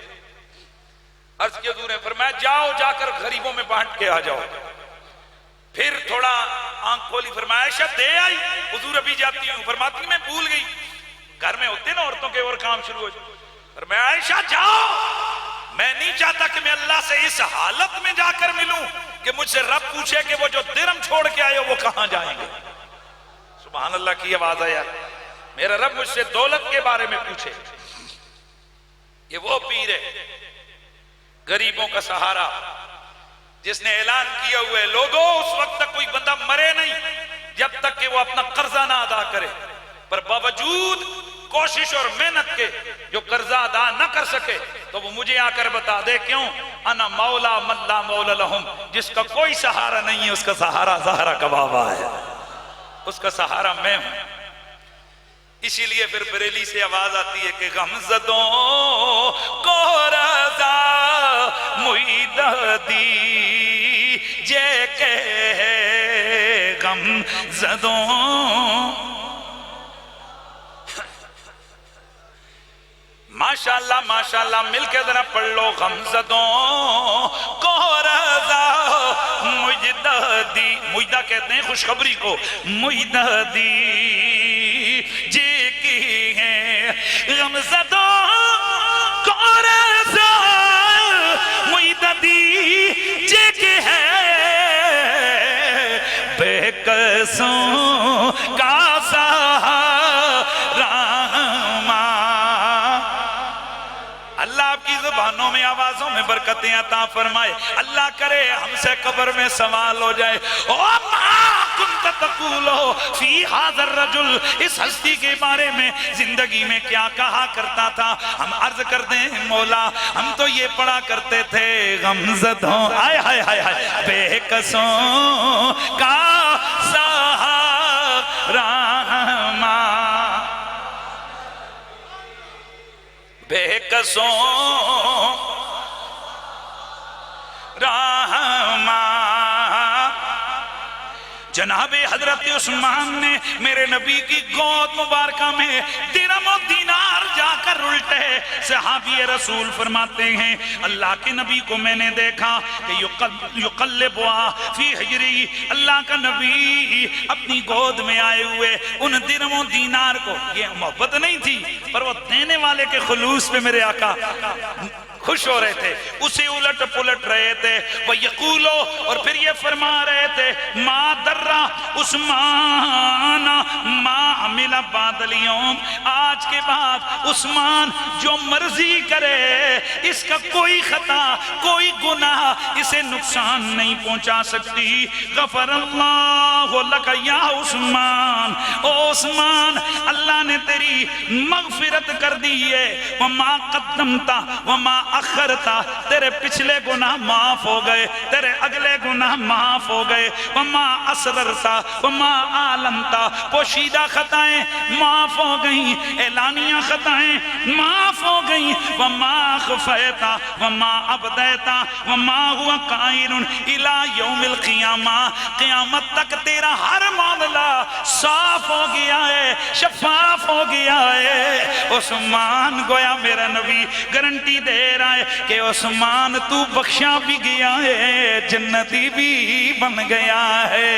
عرض کیا حضور نے فرمایا جاؤ جا کر غریبوں میں بانٹ کے آ جاؤ. پھر تھوڑا آنکھ کھولی، فرمایا عائشہ دے آئی؟ حضور ابھی جاتی ہوں. فرماتی میں بھول گئی، گھر میں ہوتے نا عورتوں کے اور کام شروع ہو جائے. فرمایا عائشہ جاؤ، میں نہیں چاہتا کہ میں اللہ سے اس حالت میں جا کر ملوں کہ مجھ سے رب پوچھے کہ وہ جو درم چھوڑ کے آئے وہ کہاں جائیں گے. سبحان اللہ کی آواز آیا. میرا رب مجھ سے دولت کے بارے میں پوچھے. یہ وہ پیر ہے غریبوں کا سہارا، جس نے اعلان کیا ہوا ہے لوگوں اس وقت تک کوئی بندہ مرے نہیں جب تک کہ وہ اپنا قرضہ نہ ادا کرے. پر باوجود کوشش اور محنت کے جو قرضہ ادا نہ کر سکے تو وہ مجھے آ کر بتا دے. کیوں؟ انا مولا من لا مولا لہم، جس کا کوئی سہارا نہیں ہے اس کا سہارا زہرا کا بابا ہے، اس کا سہارا میں ہوں. اسی لیے پھر بریلی سے آواز آتی ہے کہ غمزدوں کو رضا معید دی جے کہ غمزدوں ماشاءاللہ ماشاءاللہ مل کے ذرا پڑھ لو غمزدوں کو رضا معید دی معیدہ کہتے ہیں خوشخبری کو معید دی جے کی ہے غمزدوں کو رضا معید دی جے کی ہے بے قصوں کا سہارا زبانوں میں آوازوں میں برکتیں عطا فرمائے اللہ کرے ہم سے قبر میں سوال ہو جائے او ما کنت تقولو فی ھذا الرجل اس ہستی کے بارے میں زندگی میں کیا کہا کرتا تھا ہم عرض کر دیں مولا ہم تو یہ پڑھا کرتے تھے غمزدوں آئے ہائے ہائے ہائے بے قصوں کا سہارا بے قصوں رحمہ جناب حضرت عثمان نے میرے نبی کی گود مبارکہ میں درہم و دینار جا کر الٹے صحابی رسول فرماتے ہیں اللہ کے نبی کو میں نے دیکھا کہ یقلبوا فی حجری اللہ کا نبی اپنی گود میں آئے ہوئے ان درہم و دینار کو یہ محبت نہیں تھی پر وہ دینے والے کے خلوص پہ میرے آقا خوش ہو رہے تھے اسے الٹ پلٹ رہے تھے وہ یقولو اور پھر یہ فرما رہے تھے ما درہ عثمان ما عمل بعد اليوم آج کے بعد عثمان جو مرضی کرے اس کا کوئی خطا کوئی گناہ اسے نقصان نہیں پہنچا سکتی غفر اللہ لک یا عثمان او عثمان اللہ نے تیری مغفرت کر دی ہے وما قدمتا وما اخرتا تیرے پچھلے گناہ معاف ہو گئے تیرے اگلے گناہ معاف ہو گئے وما اسررتا وما عالمتا پوشیدہ خطائیں معاف ہو گئیں اعلانیہ خطائیں معاف ہو گئیں وما خفیتا وما ابدیتا وما ہوا قائر الى یوم القیامہ قیامت تک تیرا ہر معاملہ صاف ہو گیا ہے شفاف ہو گیا ہے عثمان گویا میرا نبی گارنٹی دے رہا ہے کہ عثمان تو بخشا بھی گیا ہے جنتی بھی بن گیا ہے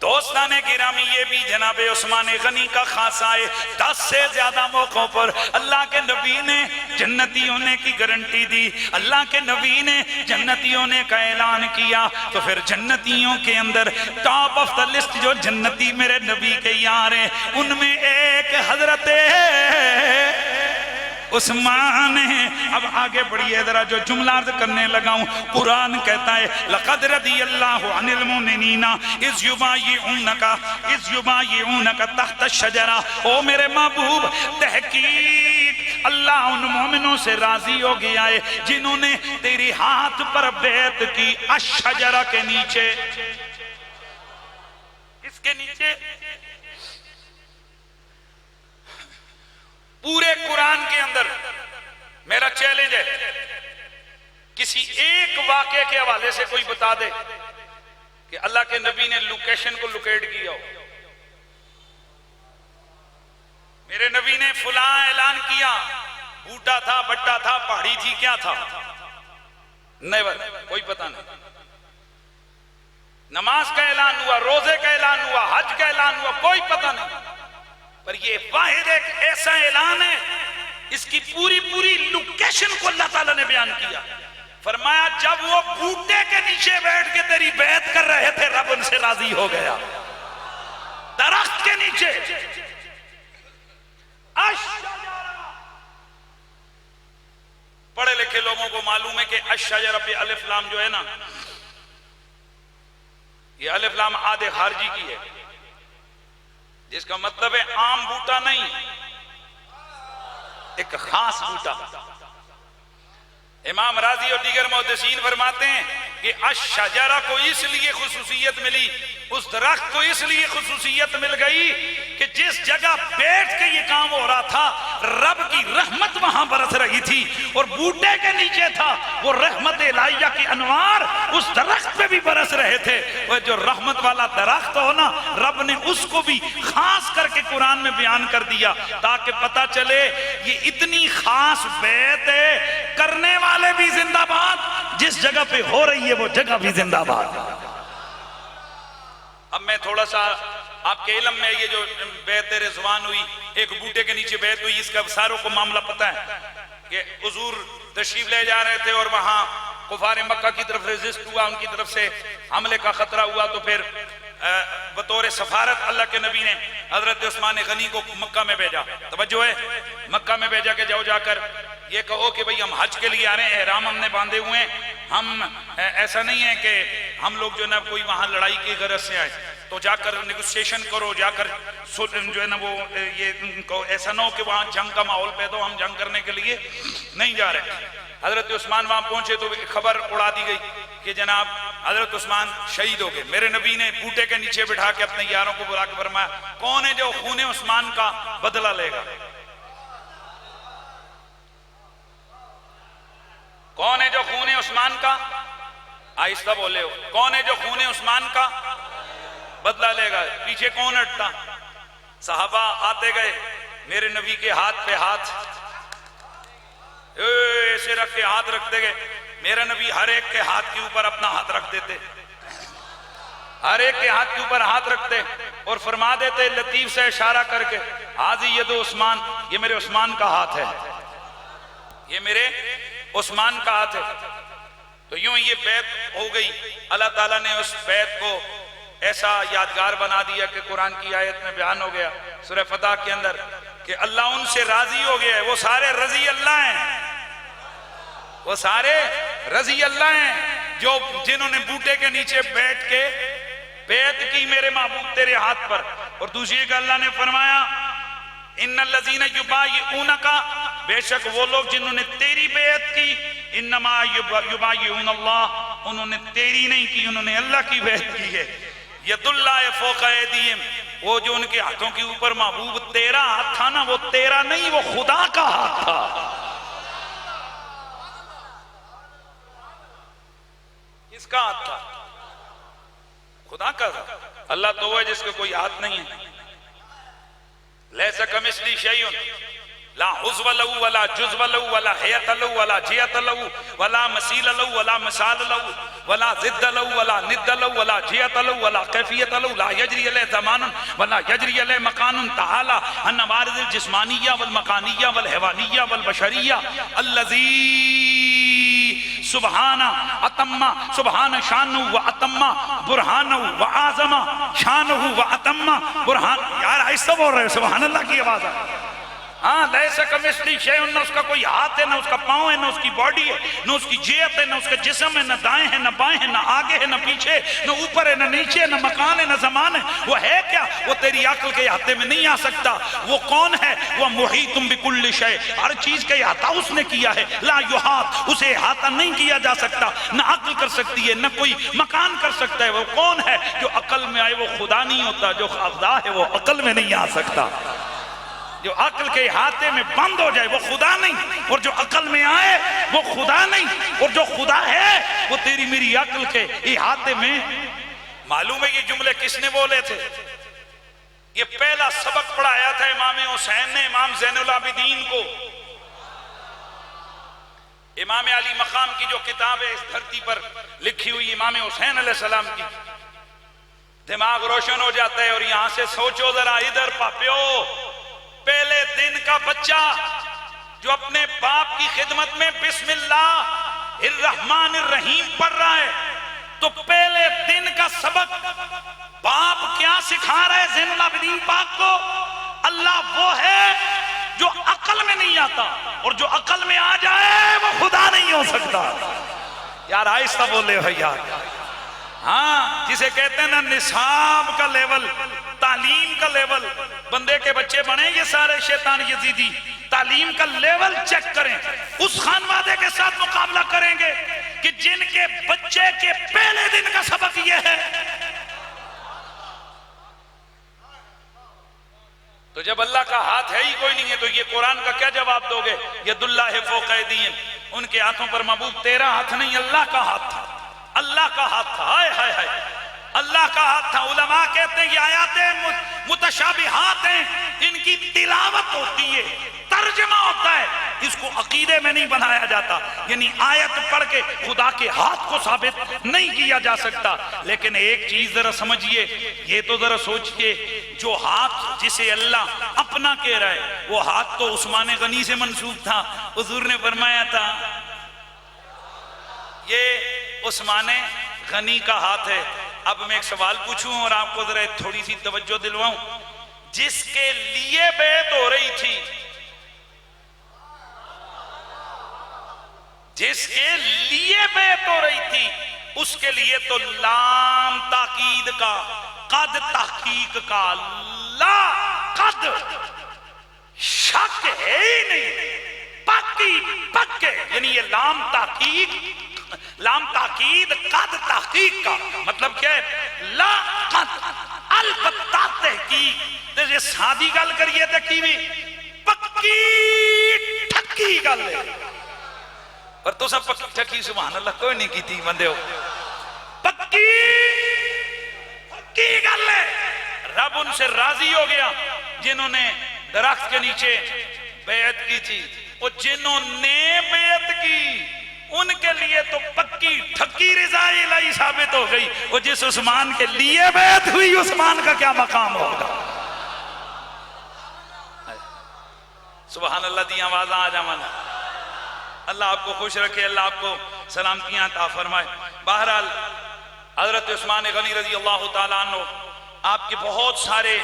دوستان گرامی یہ بھی جناب عثمان غنی کا خاصہ ہے 10 سے زیادہ موقعوں پر اللہ کے نبی نے جنتی ہونے کی گارنٹی دی اللہ کے نبی نے جنتی ہونے کا اعلان کیا تو پھر جنتیوں کے اندر ٹاپ آف دا لسٹ جو جنتی میرے نبی کے یار ہیں ان میں ایک حضرت عثمان ہے اب آگے بڑھئے ذرا جو جملہ عرض کرنے لگا ہوں قرآن کہتا ہے لَقَدْ رَضِيَ اللَّهُ عَنِ الْمُؤْمِنِينَ اِذْ يُبَايِعُونَكَ تَحْتَ الشَّجَرَةِ او میرے محبوب تحقیق اللہ ان مومنوں سے راضی ہو گیا ہے جنہوں نے تیری ہاتھ پر بیعت کی الشجرہ کے نیچے اس کے نیچے پورے قرآن کے اندر میرا چیلنج ہے کسی ایک واقعے کے حوالے سے کوئی بتا دے کہ اللہ کے نبی نے لوکیشن کو لوکیٹ کیا ہو میرے نبی نے فلاں اعلان کیا بوٹا تھا بٹا تھا پہاڑی تھی کیا تھا نیور کوئی پتہ نہیں نماز کا اعلان ہوا روزے کا اعلان ہوا حج کا اعلان ہوا کوئی پتہ نہیں پر یہ واحد ایک ایسا اعلان ہے اس کی پوری لوکیشن کو اللہ تعالیٰ نے بیان کیا فرمایا جب وہ بوٹے کے نیچے بیٹھ کے تیری بیعت کر رہے تھے رب ان سے راضی ہو گیا درخت کے نیچے پڑھے لکھے لوگوں کو معلوم ہے کہ الشجرہ پہ الف لام جو ہے نا یہ الف لام آدھے خارجی کی ہے جس کا مطلب ہے عام بوٹا نہیں ایک خاص بوٹا امام راضی اور دیگر محدثین فرماتے ہیں کہ الشجرہ کو اس لیے خصوصیت ملی، اس درخت کو اس لیے خصوصیت مل گئی کہ جس جگہ بیٹھ کے یہ کام ہو رہا تھا رب کی رحمت وہاں برس رہی تھی، اور بوٹے کے نیچے تھا وہ رحمت الہیہ کی انوار اس درخت پہ بھی برس رہے تھے۔ وہ جو رحمت والا درخت ہو نا، رب نے اس کو بھی خاص کر کے قرآن میں بیان کر دیا تاکہ پتہ چلے یہ اتنی خاص بیعت ہے، کرنے والے بھی زندہ باد، جس جگہ پہ ہو رہی ہے وہ جگہ بھی زندہ باد۔ اب میں تھوڑا سا آپ کے علم میں یہ جو بیعت رضوان ہوئی، ایک بوٹے کے نیچے بیعت ہوئی، اس کا ساروں کو معاملہ پتہ ہے کہ حضور تشریف لے جا رہے تھے اور وہاں کفار مکہ کی طرف ریزسٹ ہوا، ان کی طرف سے حملے کا خطرہ ہوا، تو پھر بطور سفارت اللہ کے نبی نے حضرت عثمان غنی کو مکہ میں بھیجا۔ توجہ ہے، مکہ میں بھیجا کہ جاؤ جا کر یہ کہو کہ بھئی ہم حج کے لیے آ رہے ہیں، احرام ہم نے باندھے ہوئے ہیں، ہم ایسا نہیں ہے کہ ہم لوگ جو ہے نا کوئی وہاں لڑائی کی غرض سے آئے، تو جا کر نیگوسیشن کرو، جا کر جو ہے نا وہ یہ ایسا نہ ہو کہ وہاں جنگ کا ماحول پیدا ہو، ہم جنگ کرنے کے لیے نہیں جا رہے۔ حضرت عثمان وہاں پہنچے تو خبر اڑا دی گئی کہ جناب حضرت عثمان شہید ہو گئے۔ میرے نبی نے بوٹے کے نیچے بٹھا کے اپنے یاروں کو بلا کے فرمایا کون ہے جو خون عثمان کا بدلہ لے گا؟ کون ہے جو خون عثمان کا، آہستہ بولے ہو، کون ہے جو خون عثمان کا بدلہ لے گا؟ پیچھے کون ہٹتا؟ صحابہ آتے گئے، میرے نبی کے ہاتھ پہ ہاتھ ایسے رکھ کے ہاتھ رکھتے گئے، میرا نبی ہر ایک کے ہاتھ کے اوپر اپنا ہاتھ رکھ دیتے، ہر ایک کے ہاتھ کے اوپر ہاتھ رکھتے اور فرما دیتے لطیف سے اشارہ کر کے حاضی ید عثمان، یہ میرے عثمان کا ہاتھ ہے، یہ میرے عثمان کا ہاتھ ہے۔ تو یوں یہ بیعت ہو گئی، اللہ تعالیٰ نے اس بیعت کو ایسا یادگار بنا دیا کہ قرآن کی آیت میں بیان ہو گیا سورہ فتح کے اندر کہ اللہ ان سے راضی ہو گیا ہے، وہ سارے رضی اللہ ہیں، وہ سارے رضی اللہ ہیں جو جنہوں نے بوٹے کے نیچے بیٹھ کے بیعت کی میرے محبوب تیرے ہاتھ پر۔ اور دوسری کہ اللہ نے فرمایا ان الذین یبایعونک، بے شک وہ لوگ جنہوں نے تیری بیعت کی، انما یبایعون اللہ، انہوں نے تیری نہیں کی، انہوں نے اللہ کی بیعت کی ہے۔ ید اللہ فوق ایدیہم، وہ جو ان کے ہاتھوں کے اوپر محبوب تیرا ہاتھ تھا نا، وہ تیرا نہیں، وہ خدا کا ہاتھ تھا۔ کس کا ہاتھ تھا؟ خدا کا تھا۔ اللہ تو وہ ہے جس کا کوئی ہاتھ نہیں ہے۔ لیس کمثلہ شیء لا عضو لہ ولا جزو لہ ولا حیۃ لہ ولا جہۃ لہ ولا مثیل لہ ولا مثال لہ ولا ضد لہ ولا ند لہ ولا جہۃ لہ ولا کیفیت لہ لا یجری علیہ زمان ولا یجری علیہ مکان تعالی عن عوارض الجسمانیہ والمکانیہ والحیوانیہ والبشریہ الذی سبحانہ اتمہ سبحانہ شانہ و اتمہ برہانہ و اعظمہ شانہ و اتمہ برہان۔ یار ایسا بول رہے سبحان اللہ کی آواز ہے۔ ہاں لیس کمثلہ شیء، نہ اس کا کوئی ہاتھ ہے، نہ اس کا پاؤں ہے، نہ اس کی باڈی ہے، نہ اس کی جہت ہے، نہ اس کا جسم ہے، نہ دائیں ہے، نہ بائیں ہے، نہ آگے ہے، نہ پیچھے، نہ اوپر ہے، نہ نیچے ہے، نہ مکان ہے، نہ زمان ہے۔ وہ ہے کیا؟ وہ تیری عقل کے احاطے میں نہیں آ سکتا۔ وہ کون ہے؟ وہ محیط بکل شیء، ہر چیز کا احاطہ اس نے کیا ہے۔ لا یحاط، اسے احاطہ نہیں کیا جا سکتا، نہ عقل کر سکتی ہے، نہ کوئی مکان کر سکتا ہے۔ وہ کون ہے؟ جو عقل میں آئے وہ خدا نہیں ہوتا، جو خدا ہے وہ عقل میں نہیں آ سکتا۔ جو عقل کے احاطے میں بند ہو جائے وہ خدا نہیں، اور جو عقل میں آئے وہ خدا نہیں، اور جو خدا ہے وہ تیری میری عقل کے احاطے میں۔ معلوم ہے یہ جملے کس نے بولے تھے؟ یہ پہلا سبق پڑھایا تھا امام حسین نے امام زین العابدین کو۔ امام علی مقام کی جو کتاب ہے اس دھرتی پر لکھی ہوئی امام حسین علیہ السلام کی، دماغ روشن ہو جاتا ہے۔ اور یہاں سے سوچو ذرا، ادھر پاپیو، پہلے دن کا بچہ جو اپنے باپ کی خدمت میں بسم اللہ الرحمن الرحیم پڑھ رہا ہے، تو پہلے دن کا سبق باپ کیا سکھا رہا ہے زین العابدین پاک کو؟ اللہ وہ ہے جو عقل میں نہیں آتا، اور جو عقل میں آ جائے وہ خدا نہیں ہو سکتا۔ یار آہستہ بولے بھائی، یار ہاں جسے کہتے ہیں نا نصاب کا لیول، تعلیم کا لیول، بندے کے بچے بنے یہ سارے شیطان یزیدی، تعلیم کا لیول چیک کریں، اس خانوادے کے ساتھ مقابلہ کریں گے کہ جن کے بچے کے پہلے دن کا سبق یہ ہے۔ تو جب اللہ کا ہاتھ ہے ہی کوئی نہیں ہے تو یہ قرآن کا کیا جواب دو گے؟ ید اللہ فوق ایدیہم، ان کے ہاتھوں پر محبوب تیرا ہاتھ نہیں اللہ کا ہاتھ تھا، اللہ کا ہاتھ تھا، ہائے ہائے ہائے، اللہ کا ہاتھ تھا۔ علماء کہتے ہیں یہ آیاتیں متشابہات ہیں، ان کی تلاوت ہوتی ہے، ترجمہ ہوتا ہے، اس کو عقیدے میں نہیں بنایا جاتا، یعنی آیت پڑھ کے خدا کے ہاتھ کو ثابت نہیں کیا جا سکتا۔ لیکن ایک چیز ذرا سمجھئے، یہ تو ذرا سوچئے، جو ہاتھ جسے اللہ اپنا کہہ رہا ہے وہ ہاتھ تو عثمان غنی سے منسوب تھا، حضور نے فرمایا تھا یہ عثمان غنی کا ہاتھ ہے۔ اب میں ایک سوال پوچھوں اور آپ کو ذرا تھوڑی سی توجہ دلواؤں، جس کے لیے بیعت ہو رہی تھی، جس کے لیے بیعت ہو رہی تھی، اس کے لیے تو لام تاکید کا، قد تحقیق کا، لا قد شک ہے ہی نہیں، پکی پکے، یعنی یہ لام تاکید قد تحقیق کا مطلب کیا ہے؟ لا قد البتہ تحقیق، یہ سادی گل کریے تو کی بھی پکی ٹھکی گل ہے، پر تو سب پکی ٹھکی سبحان اللہ کوئی نہیں کی تھی بندے ہو، پکی گل ہے۔ رب ان سے راضی ہو گیا جنہوں نے درخت کے نیچے بیعت کی تھی، اور جنہوں نے بیعت کی ان کے لیے تو پکی ٹھکی رضا الہی ثابت ہو گئی، اور جس عثمان کے لیے بیعت ہوئی عثمان کا کیا مقام ہوگا؟ سبحان اللہ دی آوازاں آ جاوانا، اللہ آپ کو خوش رکھے، اللہ آپ کو سلامتیاں عطا فرمائے۔ بہرحال حضرت عثمان غنی رضی اللہ تعالیٰ عنہ، آپ کے بہت سارے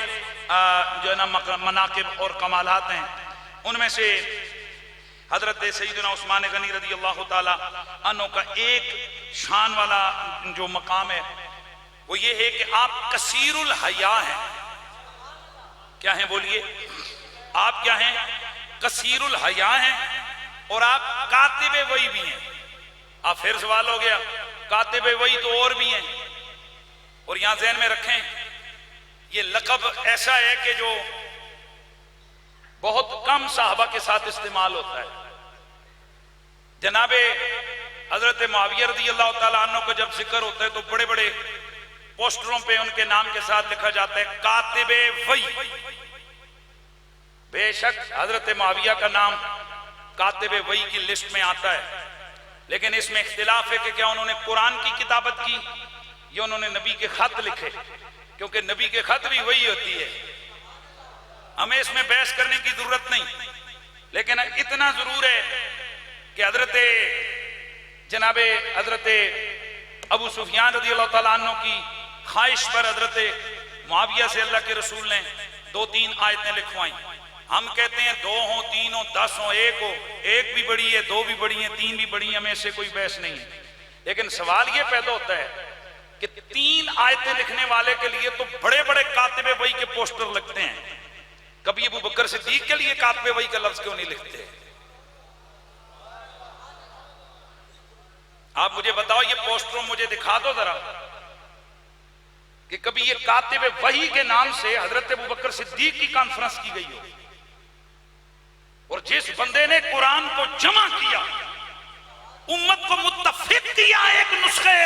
جو ہے نا مناقب اور کمالات ہیں، ان میں سے حضرت سیدنا عثمان غنی رضی اللہ تعالیٰ عنہ کا ایک شان والا جو مقام ہے وہ یہ ہے کہ آپ کثیر الحیا ہیں۔ کیا ہیں بولیے؟ آپ کیا ہیں؟ کثیر الحیا ہیں، اور آپ کاتب وحی بھی ہیں۔ آپ پھر سوال ہو گیا، کاتب وحی تو اور بھی ہیں، اور یہاں ذہن میں رکھیں یہ لقب ایسا ہے کہ جو بہت کم صحابہ کے ساتھ استعمال ہوتا ہے۔ جناب حضرت معاویہ رضی اللہ تعالیٰ عنہ کو جب ذکر ہوتا ہے تو بڑے بڑے پوسٹروں پہ ان کے نام کے ساتھ لکھا جاتا ہے کاتب وحی۔ بے شک حضرت معاویہ کا نام کاتب وحی کی لسٹ میں آتا ہے، لیکن اس میں اختلاف ہے کہ کیا انہوں نے قرآن کی کتابت کی یا انہوں نے نبی کے خط لکھے، کیونکہ نبی کے خط بھی وہی ہوتی ہے، ہمیں اس میں بحث کرنے کی ضرورت نہیں، لیکن اتنا ضرور ہے کہ حضرت ابو سفیان رضی اللہ تعالیٰ عنہ کی خواہش پر حضرت معاویہ سے اللہ کے رسول نے 2-3 آیتیں لکھوائیں۔ ہم کہتے ہیں 2 ہوں 3 ہوں 10 ہوں 1 ہو، 1 بھی بڑی ہے 2 بھی بڑی ہیں 3 بھی بڑی ہیں، ہمیں اس سے کوئی بحث نہیں ہے، لیکن سوال یہ پیدا ہوتا ہے کہ 3 آیتیں لکھنے والے کے لیے تو بڑے بڑے کاتب وحی کے پوسٹر لگتے ہیں، کبھی ابو بکر صدیق کے لیے کاتب وحی کا لفظ کیوں نہیں لکھتے؟ آپ مجھے بتاؤ، یہ پوسٹروں مجھے دکھا دو ذرا کہ کبھی یہ کاتب وحی کے نام سے حضرت ابو بکر صدیق کی کانفرنس کی گئی ہو، اور جس بندے نے قرآن کو جمع کیا، امت کو متفق کیا ایک نسخے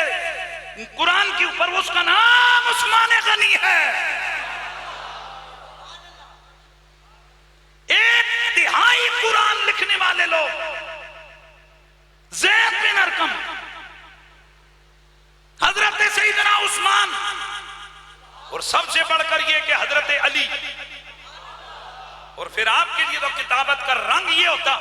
قرآن کے اوپر، اس کا نام عثمان غنی ہے۔ ایک تہائی قرآن لکھنے والے لوگ زید بن ارقم، حضرت سیدنا عثمان، اور سب سے بڑھ کر یہ کہ حضرت علی، اور پھر آپ کے لیے تو کتابت کا رنگ یہ ہوتا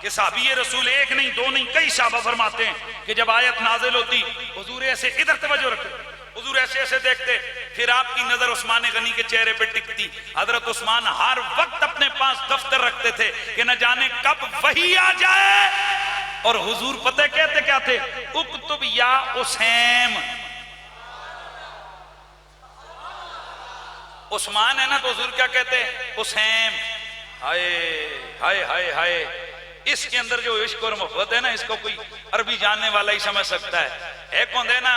کہ صحابی رسول 1 نہیں 2 نہیں کئی صحابہ فرماتے ہیں کہ جب آیت نازل ہوتی حضور ایسے ادھر توجہ رکھتے، حضور ایسے ایسے دیکھتے، پھر آپ کی نظر عثمان غنی کے چہرے پہ ٹکتی۔ حضرت عثمان ہر وقت اپنے پاس دفتر رکھتے تھے کہ نہ جانے کب وحی آ جائے، اور حضور پتہ کہتے کیا تھے؟ اکتب یا اسیم، عثمان ہے نا تو حضور کیا کہتے ہیں؟ اسیم. ہائے ہائے ہائے ہائے. اس کے اندر جو عشق اور محبت ہے نا، اس کو کوئی عربی جاننے والا ہی سمجھ سکتا ہے. ایک ہوتے نا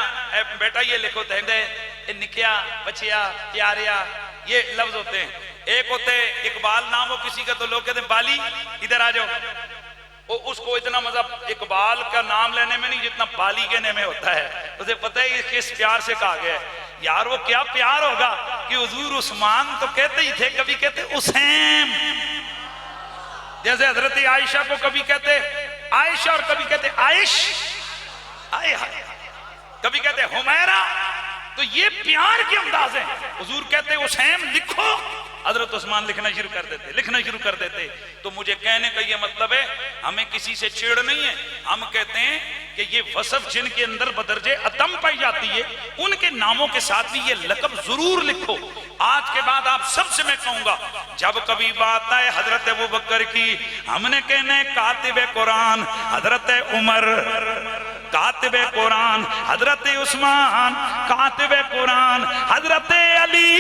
بیٹا یہ لکھو دے نکیا بچیا پیاریا، یہ لفظ ہوتے ہیں. ایک ہوتے اقبال نام ہو کسی کا تو لوگ کہتے ہیں بالی ادھر آ جاؤ. اس کو اتنا مزہ اقبال کا نام لینے میں نہیں جتنا بالی کہنے میں ہوتا ہے. اسے پتہ ہے کس پیار سے کہا گیا ہے. یار وہ کیا پیار ہوگا کہ حضور عثمان تو کہتے ہی تھے، کبھی کہتے اسیم، جیسے حضرت عائشہ کو کبھی کہتے عائشہ اور کبھی کہتے عائش، کبھی کہتے حمیرہ. تو یہ پیار کے انداز ہیں. حضور کہتے اسیم لکھو، حضرت عثمان لکھنا شروع کر دیتے. تو مجھے کہنے کا یہ مطلب ہے ہمیں کسی سے چیڑ نہیں ہے. ہم کہتے ہیں کہ یہ وصف جن کے اندر بدرجے اتم پائی جاتی ہے ان کے ناموں کے ساتھ بھی یہ لقب ضرور لکھو. آج کے بعد آپ سب سے میں کہوں گا، جب کبھی بات آئے حضرت ابوبکر کی، ہم نے کہنا ہے کاتب قرآن حضرت عمر، کاتب قرآن حضرت عثمان، کاتب قرآن حضرت علی،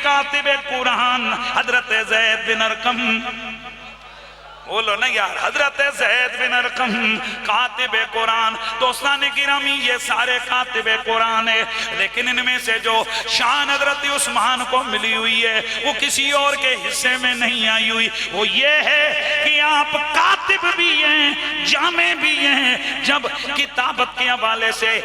کاتب قرآن حضرت زید بن ارقم. بولو نا یار، حضرت زید بن ارقم کاتب قرآن. دوستان گرامی یہ سارے کاتب قرآن ہے، لیکن ان میں سے جو شان حضرت عثمان کو ملی ہوئی ہے وہ کسی اور کے حصے میں نہیں آئی ہوئی. وہ یہ ہے کہ آپ کاتب بھی ہیں، جامع بھی ہیں. جب کتابت کے حوالے سے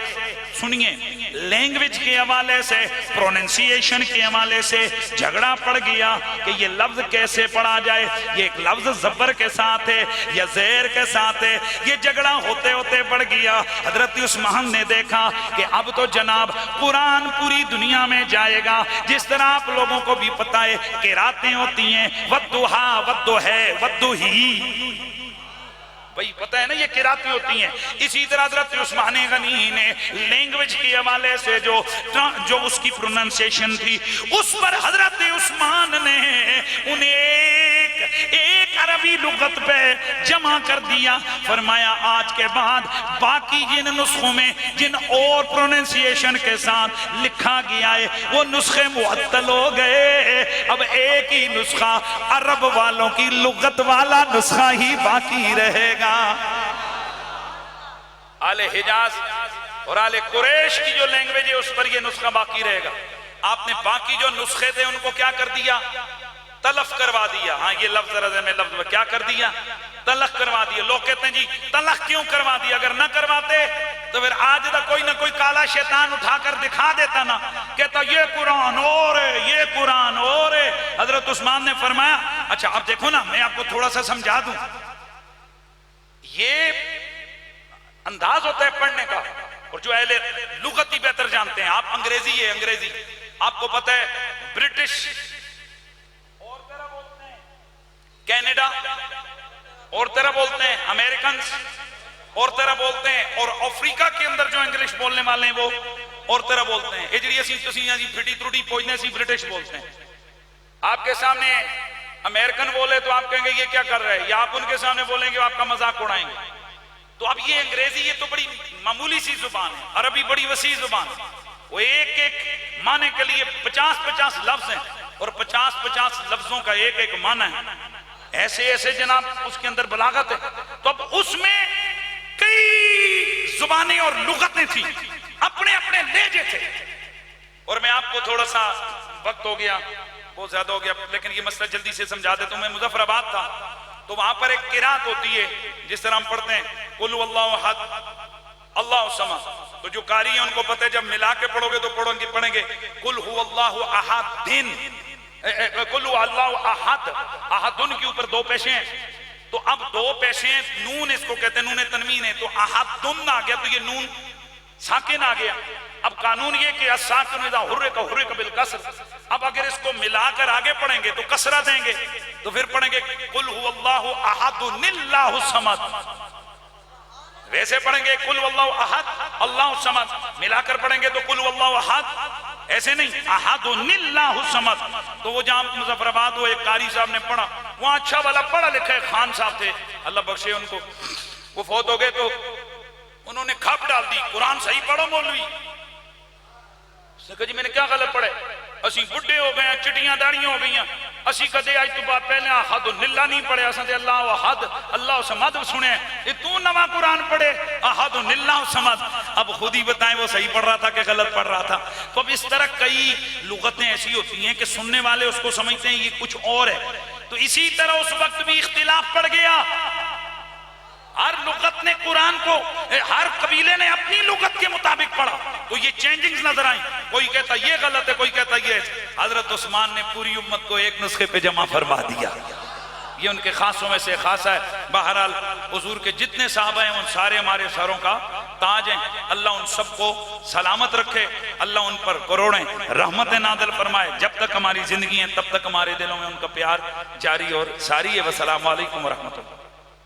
سنیے، لینگویج کے حوالے سے، پروننسیشن کے حوالے سے جھگڑا پڑ گیا کہ یہ لفظ کیسے پڑھا جائے. یہ ایک لفظ زبر کے ساتھ ہے یا زیر کے ساتھ ہے. یہ جھگڑا ہوتے ہوتے بڑھ گیا. حضرت عثمان نے دیکھا کہ اب تو جناب قرآن پوری دنیا میں جائے گا. جس طرح آپ لوگوں کو بھی پتہ ہے کہ راتیں ہوتی ہیں ودھا ودھو ہے ودھو ہی، بھئی پتہ ہے نا یہ قراتیں ہوتی ہیں. اسی طرح حضرت عثمان غنی نے لینگویج کے حوالے سے جو اس کی پروننسیشن تھی اس پر حضرت عثمان نے انہیں ایک عربی لغت پہ جمع کر دیا. فرمایا آج کے بعد باقی جن نسخوں میں جن اور پروننسیشن کے ساتھ لکھا گیا ہے وہ نسخے معطل ہو گئے. اب ایک ہی نسخہ عرب والوں کی لغت والا نسخہ ہی باقی رہے گا. آل حجاز اور آل قریش کی جو لینگویج ہے اس پر یہ نسخہ باقی رہے گا. آپ نے باقی جو نسخے تھے ان کو کیا کر دیا؟ تلف کروا دیا. ہاں یہ لفظ رضا میں لفظ کیا کر دیا؟ تلخ کروا دیا. لوگ کہتے ہیں جی تلخ کیوں کروا دیا؟ اگر نہ کرواتے تو پھر آج تک کوئی نہ کوئی کالا شیطان اٹھا کر دکھا دیتا نا، کہتا یہ قرآن اور ہے، یہ قرآن اور ہے. حضرت عثمان نے فرمایا اچھا اب دیکھو نا میں آپ کو تھوڑا سا سمجھا دوں. یہ انداز ہوتا ہے پڑھنے کا، اور جو اہل لغت ہی بہتر جانتے ہیں. آپ انگریزی ہے، انگریزی آپ کو پتہ ہے برٹش اور طرح بولتے ہیں، کینیڈا اور طرح بولتے ہیں، امریکنز اور طرح بولتے ہیں، اور افریقہ کے اندر جو انگلش بولنے والے ہیں وہ اور طرح بولتے ہیں. اجڑی اسی تسیاں جی پھٹی تروڑی پوجنے سی برٹش بولتے ہیں. آپ کے سامنے امریکن بولے تو آپ کہیں گے یہ کیا کر رہے ہیں، یا آپ ان کے سامنے بولیں گے آپ کا مذاق اڑائیں گے. تو اب یہ انگریزی یہ تو بڑی معمولی سی زبان ہے، عربی بڑی وسیع زبان ہے. وہ ایک ایک معنی کے لیے 50-50 لفظ ہیں اور 50-50 لفظوں کا ایک ایک معنی ہے. ایسے ایسے جناب اس کے اندر بلاغت ہے. تو اب اس میں کئی زبانیں اور لغتیں تھیں، اپنے اپنے لہجے تھے. اور میں آپ کو تھوڑا سا وقت ہو گیا بہت زیادہ ہو گیا لیکن یہ مسئلہ جلدی سے سمجھا دیتا ہوں. میں مظفر آباد تھا تو وہاں پر ایک قرات ہوتی ہے جس طرح ہم پڑھتے ہیں قل هو اللہ احد اللہ الصمد. تو جو قاری ہیں ان کو پتہ ہے جب ملا کے پڑھو گے تو پڑھیں گے قل هو اللہ احد، قل هو اللہ احد، احدن کے اوپر دو پیشیں ہیں. تو اب دو پیشیں نون اس کو کہتے ہیں، نون تنوین ہے. تو احدن آ گیا تو یہ نون ساکن آ گیا. اب قانون یہ کہ الساکن اذا حرک بالکسر. اب اگر اس کو ملا کر آگے پڑھیں گے تو کسرہ دیں گے تو پھر پڑھیں گے قل هو اللہ احد اللہ الصمد. ویسے پڑھیں گے قل هو اللہ احد اللہ الصمد، ملا کر پڑھیں گے تو قل هو اللہ احد. ایسے نہیں، احد اللہ الصمد. تو وہ جہاں مظفر آباد وہ ایک قاری صاحب نے پڑھا، وہاں اچھا والا پڑھا لکھا ہے خان صاحب تھے اللہ بخشے ان کو، وہ فوت ہو گئے تو انہوں نے کھپ ڈال دی قرآن صحیح پڑھو مولوی. نے کہا جی میں نے کیا غلط پڑھے؟ اسی بڑھے ہو گئے ہیں، چٹیاں داڑیاں ہو گئی ہیں، اسی کدے آج تو بات پہلے احد النلہ نہیں پڑھے، اساں تے اللہ و احد اللہ سمد سنے، یہ تو نواں قرآن پڑھے احد النلہ سمد۔ اب خود ہی بتائیں وہ صحیح پڑھ رہا تھا کہ غلط پڑھ رہا تھا؟ تو اب اس طرح کئی لغتیں ایسی ہوتی ہیں کہ سننے والے اس کو سمجھتے ہیں یہ کچھ اور ہے، تو اسی طرح اس وقت بھی اختلاف پڑ گیا۔ ہر لغت نے قرآن کو، ہر قبیلے نے اپنی لغت کے مطابق پڑھا، تو یہ چینجنگز نظر آئیں، کوئی کہتا یہ غلط ہے، کوئی کہتا یہ۔ حضرت عثمان نے پوری امت کو ایک نسخے پہ جمع فرما دیا، یہ ان کے خاصوں میں سے خاصہ ہے۔ بہرحال حضور کے جتنے صحابہ ہیں ان سارے ہمارے سروں کا تاج ہیں، اللہ ان سب کو سلامت رکھے، اللہ ان پر کروڑیں رحمتیں نازل فرمائے، جب تک ہماری زندگی ہے تب تک ہمارے دلوں میں ان کا پیار جاری اور ساری ہے۔ والسلام علیکم ورحمۃ اللہ۔